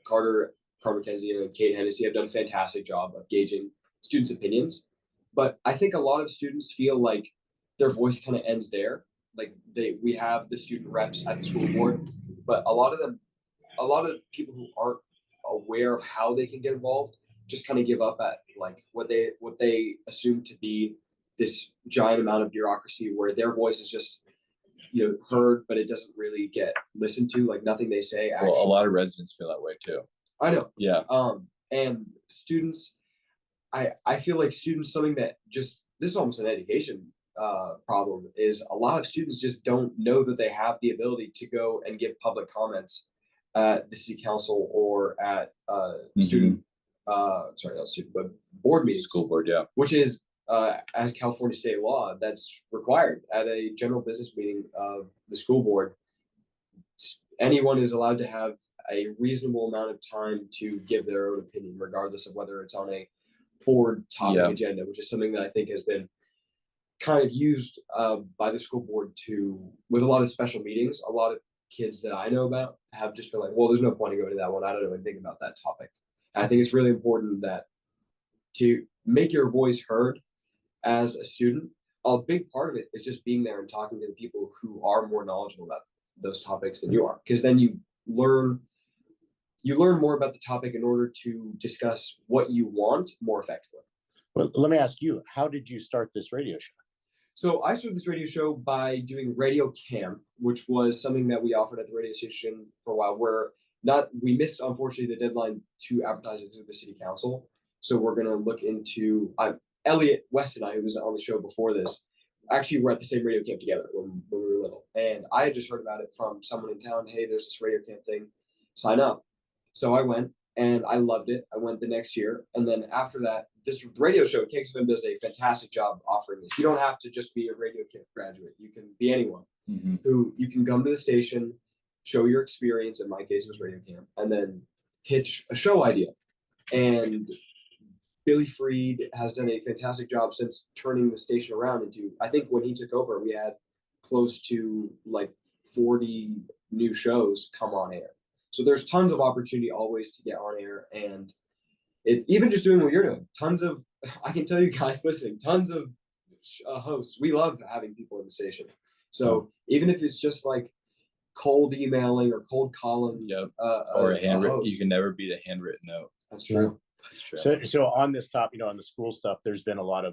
Carter McKenzie and Kate Hennessy have done a fantastic job of gauging students' opinions. But I think a lot of students feel like their voice kind of ends there. Like we have the student reps at the school board, but a lot of people who aren't aware of how they can get involved just kind of give up at like what they assume to be this giant amount of bureaucracy, where their voice is just heard, but it doesn't really get listened to. Like nothing they say actually. Well, a lot of residents feel that way too. I know. Yeah. And students, I feel like students, something that just, this is almost an education problem, is a lot of students just don't know that they have the ability to go and give public comments at the city council or at student, sorry, not student, but board meetings. School board, yeah. Which is, as California state law, that's required at a general business meeting of the school board. Anyone is allowed to have a reasonable amount of time to give their own opinion, regardless of whether it's on a board topic agenda, which is something that I think has been kind of used by the school board with a lot of special meetings. A lot of kids that I know about have just been like, well, there's no point in going to that one. I don't know anything about that topic. And I think it's really important that to make your voice heard as a student, a big part of it is just being there and talking to the people who are more knowledgeable about those topics than you are, because then you learn more about the topic in order to discuss what you want more effectively. Well, let me ask you, how did you start this radio show? So I started this radio show by doing radio camp, which was something that we offered at the radio station for a while. We missed, unfortunately, the deadline to advertise it to the city council. So we're going to look into, Elliot West and I, who was on the show before this, actually were at the same radio camp together when we were little. And I had just heard about it from someone in town. Hey, there's this radio camp thing, sign up. So I went and I loved it. I went the next year. And then after that, this radio show, KXFM, does a fantastic job offering this. You don't have to just be a radio camp graduate. You can be anyone who you can come to the station, show your experience. In my case, it was radio camp, and then pitch a show idea. And Billy Freed has done a fantastic job since turning the station around into, I think when he took over, we had close to like 40 new shows come on air. So there's tons of opportunity always to get on air, and even just doing what you're doing, I can tell you guys listening, tons of hosts. We love having people in the station. So even if it's just like cold emailing or cold calling, or a handwritten, you can never beat a handwritten note. That's true. So on this topic, on the school stuff, there's been a lot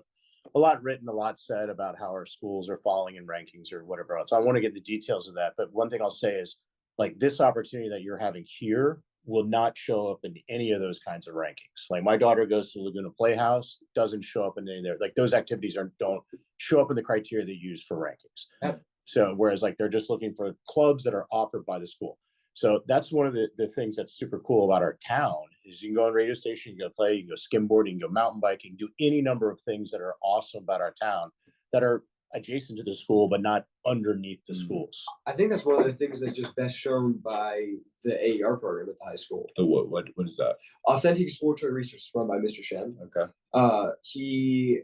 written, a lot said about how our schools are falling in rankings or whatever else. I want to get the details of that. But one thing I'll say is, like, this opportunity that you're having here will not show up in any of those kinds of rankings. Like, my daughter goes to Laguna Playhouse, doesn't show up in any of there. Like, those activities don't show up in the criteria they use for rankings. Yep. So whereas like they're just looking for clubs that are offered by the school. So that's one of the things that's super cool about our town is you can go on radio station, you can go play, you can go skimboarding, you can go mountain biking, do any number of things that are awesome about our town that are adjacent to the school, but not underneath the schools. I think that's one of the things that's just best shown by the AER program at the high school. The what is that? Authentic Exploratory Research is run by Mr. Shen. Okay. He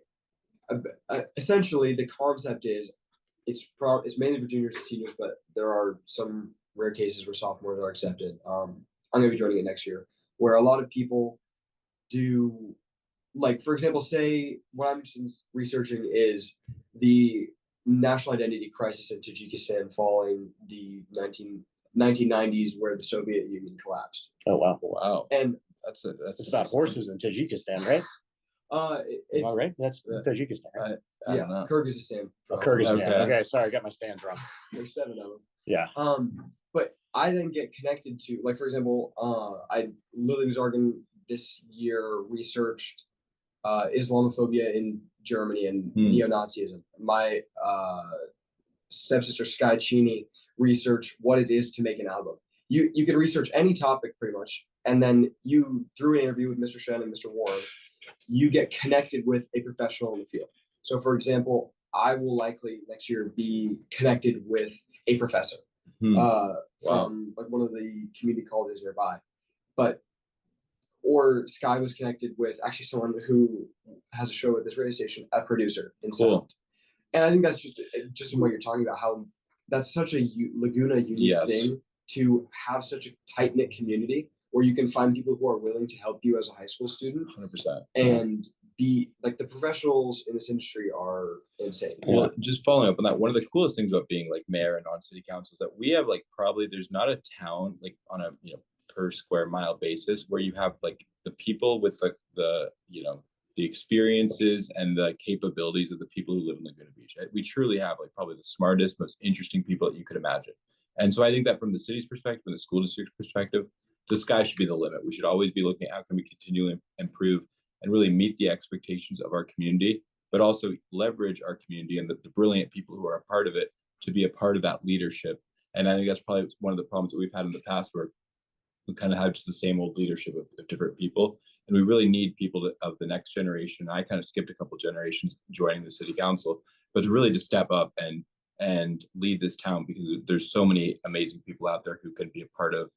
essentially, the concept is it's mainly for juniors and seniors, but there are some rare cases where sophomores are accepted. I'm going to be joining it next year, where a lot of people do, like, for example, say what I'm researching is the national identity crisis in Tajikistan following the 1990s, where the Soviet Union collapsed. Oh, wow. Wow. And It's about horses in Tajikistan, right? Am I It's right? That's uh, Tajikistan, right? I yeah, don't know. Kyrgyzstan. Oh, Kyrgyzstan. Okay. Okay, sorry, I got my stands wrong. There's 7 of them. Yeah. But I then get connected to, like, for example, I literally was arguing this year, researched Islamophobia in Germany and neo-Nazism. My stepsister Sky Cheney researched what it is to make an album. You can research any topic pretty much, and then you, through an interview with Mr. Shen and Mr. Warren, you get connected with a professional in the field. So, for example, I will likely next year be connected with a professor from like one of the community colleges nearby. But or Sky was connected with actually someone who has a show at this radio station, a producer in sound. And I think that's just what you're talking about, how that's such a Laguna unique thing to have such a tight knit community where you can find people who are willing to help you as a high school student 100%. and be like, the professionals in this industry are insane. Well, just following up on that, one of the coolest things about being like mayor and on city council is that we have like probably there's not a town like on a per square mile basis where you have like the people with the the experiences and the capabilities of the people who live in Laguna Beach. We truly have like probably the smartest, most interesting people that you could imagine. And so I think that from the city's perspective and the school district's perspective, the sky should be the limit. We should always be looking at how can we continually improve and really meet the expectations of our community, but also leverage our community and the brilliant people who are a part of it to be a part of that leadership. And I think that's probably one of the problems that we've had in the past where we kind of have just the same old leadership of different people. And we really need people of the next generation. I kind of skipped a couple generations joining the city council, but really to step up and lead this town, because there's so many amazing people out there who can be a part of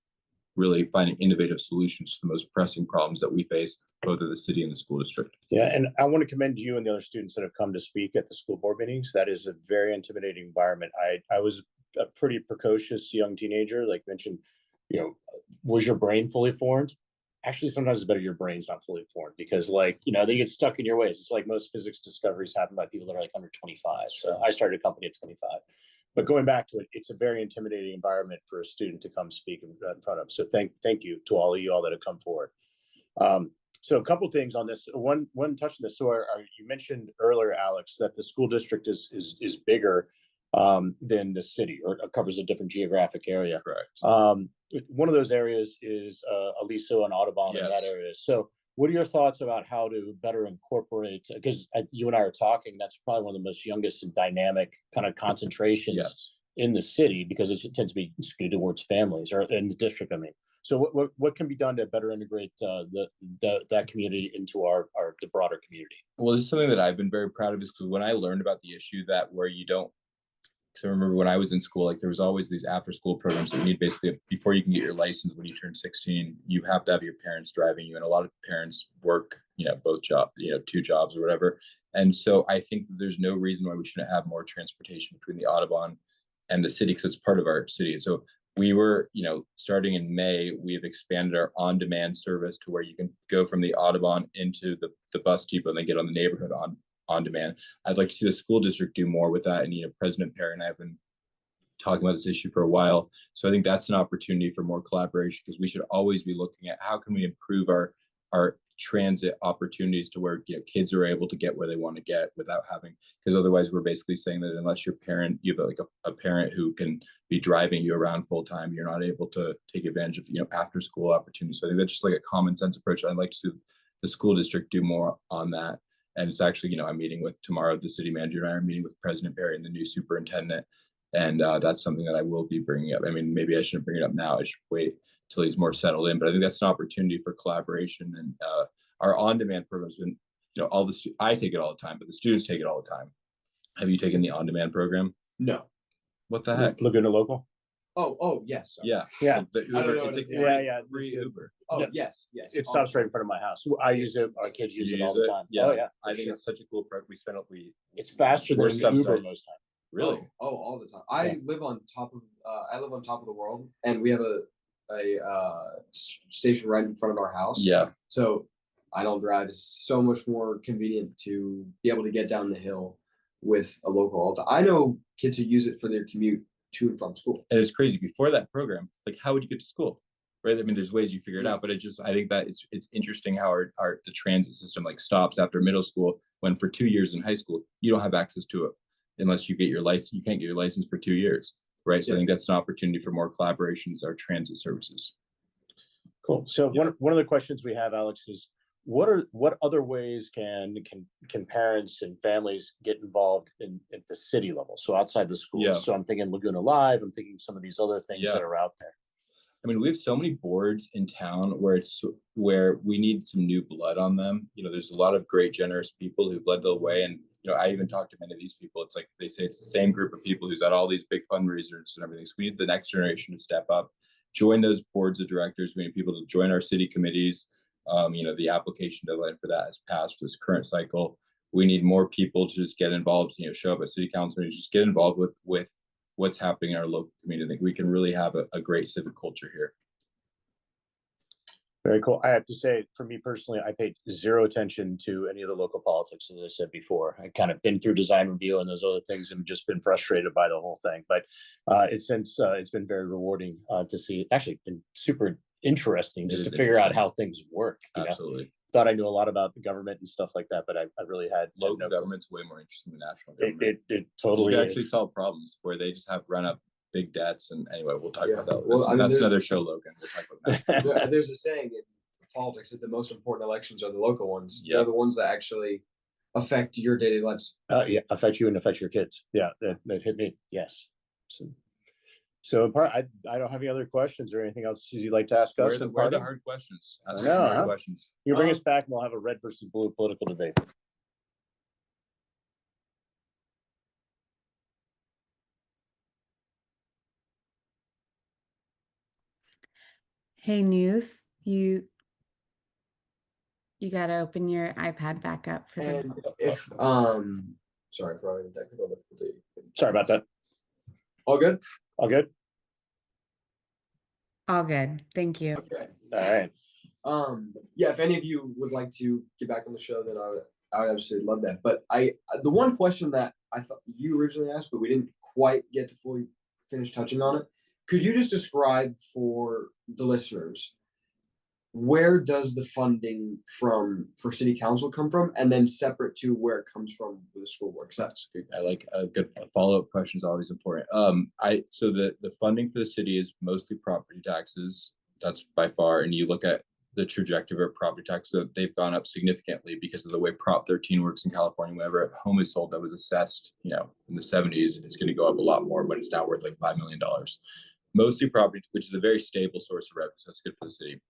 really finding innovative solutions to the most pressing problems that we face, both at the city and the school district. Yeah, and I want to commend you and the other students that have come to speak at the school board meetings. That is a very intimidating environment. I was a pretty precocious young teenager, like mentioned, was your brain fully formed? Actually, sometimes it's better your brain's not fully formed because, like, they get stuck in your ways. It's like most physics discoveries happen by people that are like under 25. So I started a company at 25. But going back to it, it's a very intimidating environment for a student to come speak in front of. So thank you to all of you all that have come forward. So a couple things on this. One touching this. So you mentioned earlier, Alex, that the school district is bigger than the city, or covers a different geographic area. Correct. One of those areas is Aliso and Audubon in that area. So what are your thoughts about how to better incorporate, because you and I are talking, that's probably one of the most youngest and dynamic kind of concentrations in the city, because it tends to be skewed towards families, or in the district, I mean. So what can be done to better integrate that community into the broader community? Well, this is something that I've been very proud of, is because when I learned about the issue that where you don't, because I remember when I was in school, like there was always these after school programs that you need basically before you can get your license when you turn 16, you have to have your parents driving you. And a lot of parents work, both jobs, 2 jobs or whatever. And so I think there's no reason why we shouldn't have more transportation between the Audubon and the city, because it's part of our city. And so we were, starting in May, we have expanded our on-demand service to where you can go from the Audubon into the bus depot and then get on the neighborhood on demand. I'd like to see the school district do more with that. And, President Perry and I have been talking about this issue for a while. So I think that's an opportunity for more collaboration, because we should always be looking at how can we improve our transit opportunities to where kids are able to get where they want to get without having, because otherwise we're basically saying that unless you have like a parent who can be driving you around full time, you're not able to take advantage of after school opportunities. So I think that's just like a common sense approach. I'd like to see the school district do more on that. And it's actually, I'm meeting with tomorrow, the city manager and I are meeting with President Perry and the new superintendent. And that's something that I will be bringing up. I mean, maybe I shouldn't bring it up now. I should wait till he's more settled in. But I think that's an opportunity for collaboration. And our on-demand program's been, I take it all the time, but the students take it all the time. Have you taken the on-demand program? No. What the heck? Laguna Local? Oh, yes. Sorry. Yeah. Yeah. So the Uber, it's a free Uber. Oh, No. yes. It stops right in front of my house. I use it. Our kids use it all the time. Yeah. Oh yeah. I think it's such a cool program. It's faster than Uber most times. Really? Oh, all the time. I live on top of the world, and we have a station right in front of our house. Yeah. So I don't drive. It's so much more convenient to be able to get down the hill with a local all the time. I know kids who use it for their commute to and from school. And it's crazy. Before that program, like how would you get to school? right? I mean, there's ways you figure it Yeah. out, but I think that it's interesting how the transit system like stops after middle school, when for 2 years in high school, you don't have access to it unless you get your license. You can't get your license for 2 years, right? So I Yeah. think that's an opportunity for more collaborations, our transit services. Cool. So one of the questions we have, Alex, is what other ways can parents and families get involved at the city level? So outside the schools. Yeah. So I'm thinking Laguna Live. I'm thinking some of these other things Yeah. that are out there. I mean, we have so many boards in town where we need some new blood on them. You know, there's a lot of great, generous people who've led the way, and you know, I even talked to many of these people. It's like they say it's the same group of people who's at all these big fundraisers and everything. So we need the next generation to step up, join those boards of directors. We need people to join our city committees. You know, the application deadline for that has passed for this current cycle. We need more people to just get involved. You know, show up at city council meetings, just get involved with what's happening in our local community. I think we can really have a great civic culture here. Very cool. I have to say, for me personally, I paid zero attention to any of the local politics, as I said before. I kind of been through design review and those other things and just been frustrated by the whole thing. But it's been very rewarding to see. Actually, been super interesting just to figure out how things work. Absolutely. Thought I knew a lot about the government and stuff like that, but I really had local government's way more interesting than national government. It totally you can actually solve problems where they just have run up big debts. And anyway, we'll talk about that. Well, that's another show, Logan. We'll talk about that. There's a saying in politics that the most important elections are the local ones. Yeah. They're the ones that actually affect your daily lives. Yeah, affect you and affect your kids. Yeah, that hit me. Yes. So I don't have any other questions or anything else you'd like to ask us. Where are the hard questions? Ask hard questions. You bring us back and we'll have a red versus blue political debate. Hey, Newth, you got to open your iPad back up for And the. if sorry for having technical difficulty. Sorry about that. All good? All good? All good. Thank you. Okay. All right. Yeah, if any of you would like to get back on the show, then I would absolutely love that. But the one question that I thought you originally asked, but we didn't quite get to fully finish touching on it. Could you just describe for the listeners, where does the funding for city council come from, and then separate to where it comes from with the school board? That's good. I like a good follow-up question is always important. So the funding for the city is mostly property taxes. That's by far, and you look at the trajectory of property taxes, so they've gone up significantly because of the way Prop 13 works in California. Whenever a home is sold that was assessed, you know, in the 70s, it's going to go up a lot more, but it's now worth like $5 million. Mostly property, which is a very stable source of revenue, so that's good for the city.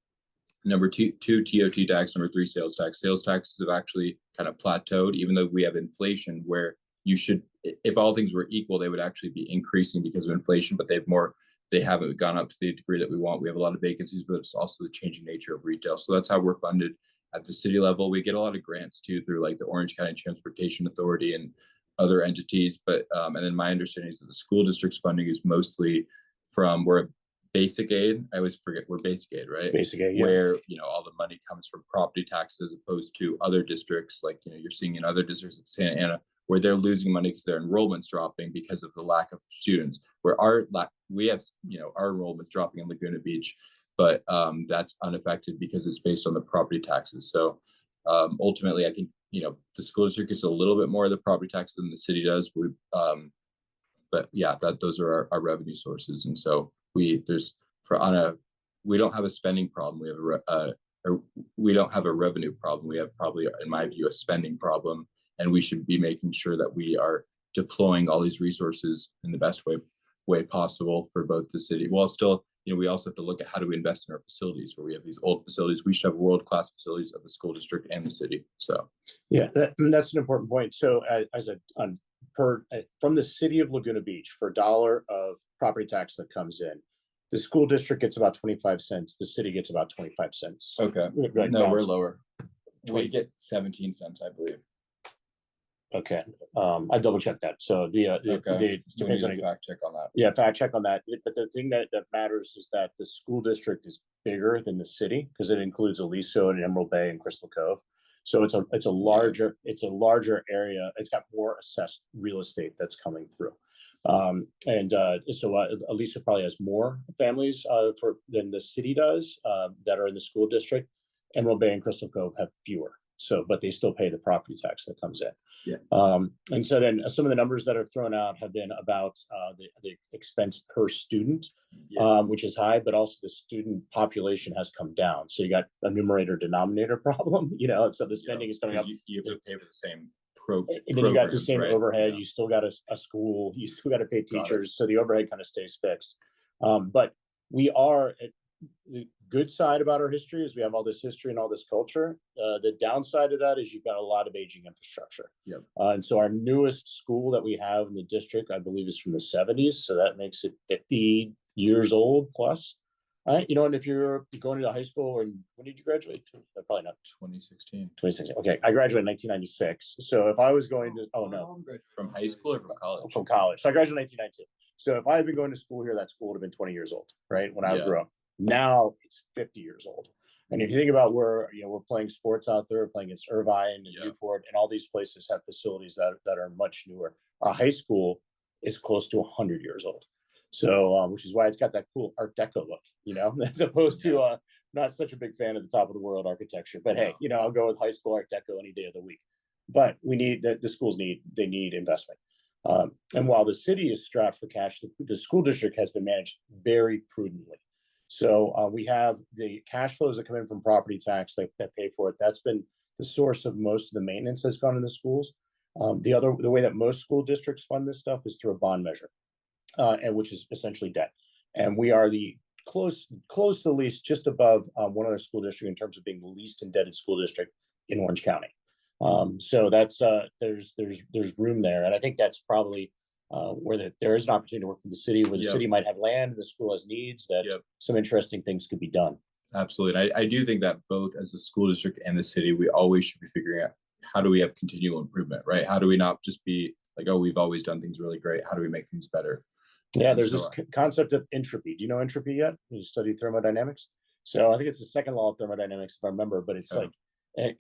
Number two, TOT tax. Number three, sales tax. Sales taxes have actually kind of plateaued, even though we have inflation where you should, if all things were equal, they would actually be increasing because of inflation, but they haven't gone up to the degree that we want. We have a lot of vacancies, but it's also the changing nature of retail. So that's how we're funded at the city level. We get a lot of grants too through like the Orange County Transportation Authority and other entities. But and then my understanding is that the school district's funding is mostly from we're basic aid. I always forget we're basic aid, right? Basic aid, yeah. Where all the money comes from property taxes, as opposed to other districts, like you're seeing in other districts at Santa Ana, where they're losing money because their enrollment's dropping because of the lack of students. Where we have our enrollment's dropping in Laguna Beach, but that's unaffected because it's based on the property taxes. So ultimately, I think the school district gets a little bit more of the property tax than the city does. But yeah, those are our revenue sources, and so we don't have a spending problem. We don't have a revenue problem. We have probably, in my view, a spending problem, and we should be making sure that we are deploying all these resources in the best way possible for both the city. While still, we also have to look at how do we invest in our facilities, where we have these old facilities. We should have world-class facilities of the school district and the city. So yeah, that's an important point. So from the city of Laguna Beach, for $1 of property tax that comes in, the school district gets about 25 cents. The city gets about 25 cents. Okay. Right No, now. we're lower. We get 17 cents, I believe. Okay. I double checked that. So depends on fact check on that. Yeah, fact check on that. But the thing that matters is that the school district is bigger than the city because it includes Aliso and Emerald Bay and Crystal Cove. So it's a larger area. It's got more assessed real estate that's coming through. So Aliso probably has more families than the city does that are in the school district. Emerald Bay and Crystal Cove have fewer. So, but they still pay the property tax that comes in. Yeah. And so then some of the numbers that are thrown out have been about the expense per student, which is high, but also the student population has come down. So you got a numerator denominator problem, so the spending is coming up. You have to pay for the same and then you got the same right? overhead. You still got a school. You still got to pay teachers. So the overhead kind of stays fixed. But we are the good side about our history is we have all this history and all this culture. The downside of that is you've got a lot of aging infrastructure. Yep. And so our newest school that we have in the district, I believe, is from the 70s. So that makes it 50 years old plus. And if you're going to high school, and when did you graduate? Probably not 2016. 2016. Okay, I graduated in 1996. So if I was going to, From high school or from college? From college. So I graduated in 1992. So if I had been going to school here, that school would have been 20 years old, right? When I grew up. Now it's 50 years old. And if you think about where, we're playing sports out there, playing against Irvine and Newport, and all these places have facilities that are much newer. Our high school is close to 100 years old. So, which is why it's got that cool Art Deco look, as opposed to not such a big fan of the top of the world architecture. But hey, I'll go with high school Art Deco any day of the week. But we need the schools need investment. And while the city is strapped for cash, the school district has been managed very prudently. So we have the cash flows that come in from property tax that pay for it. That's been the source of most of the maintenance that's gone in the schools. The way that most school districts fund this stuff is through a bond measure. And which is essentially debt. And we are the close to the least, just above one other school district in terms of being the least indebted school district in Orange County. So that's there's room there, and I think that's probably where there is an opportunity to work for the city, where the city might have land and the school has needs that some interesting things could be done. Absolutely, I do think that both as the school district and the city, we always should be figuring out how do we have continual improvement, right? How do we not just be like, oh, we've always done things really great. How do we make things better? Yeah, there's this concept of entropy. Do you know entropy yet? You study thermodynamics. So I think it's the second law of thermodynamics, if I remember, but it's like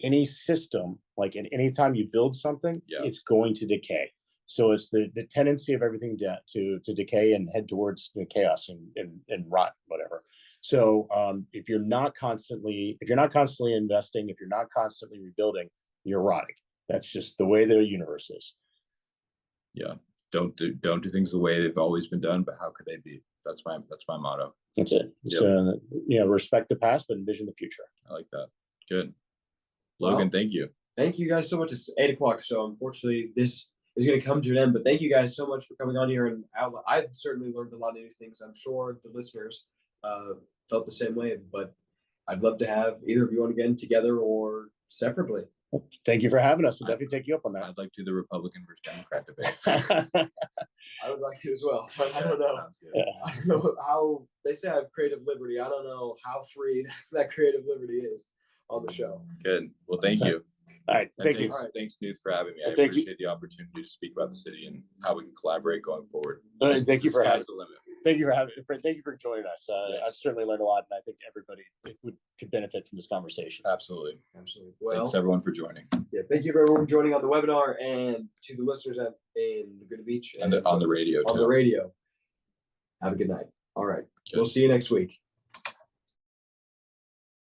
any system, like any time you build something, it's going to decay. So it's the tendency of everything to decay and head towards chaos and rot, whatever. So if you're not constantly investing, if you're not constantly rebuilding, you're rotting. That's just the way the universe is. Yeah. Don't do things the way they've always been done, but how could they be? That's my motto. That's it. So respect the past, but envision the future. I like that. Good. Logan, thank you. Thank you guys so much. It's 8 o'clock, so unfortunately this is going to come to an end. But thank you guys so much for coming on here, and I certainly learned a lot of new things. I'm sure the listeners felt the same way. But I'd love to have either of you on again together or separately. Thank you for having us. We'll definitely take you up on that. I'd like to do the Republican versus Democrat debate. I would like to as well, but I don't know. I don't know how they say I have creative liberty. I don't know how free that creative liberty is on the show. Good. Well, thank you. All right. Thank you. Thanks, Newt, for having me. I appreciate the opportunity to speak about the city and how we can collaborate going forward. Thank you for having the limit. Thank you for joining us. Yes. I've certainly learned a lot, and I think everybody could benefit from this conversation. Absolutely. Well, thanks everyone for joining. Yeah, thank you everyone for joining on the webinar, and to the listeners in Laguna Beach and on the radio. On the radio. Have a good night. All right. We'll see you next week.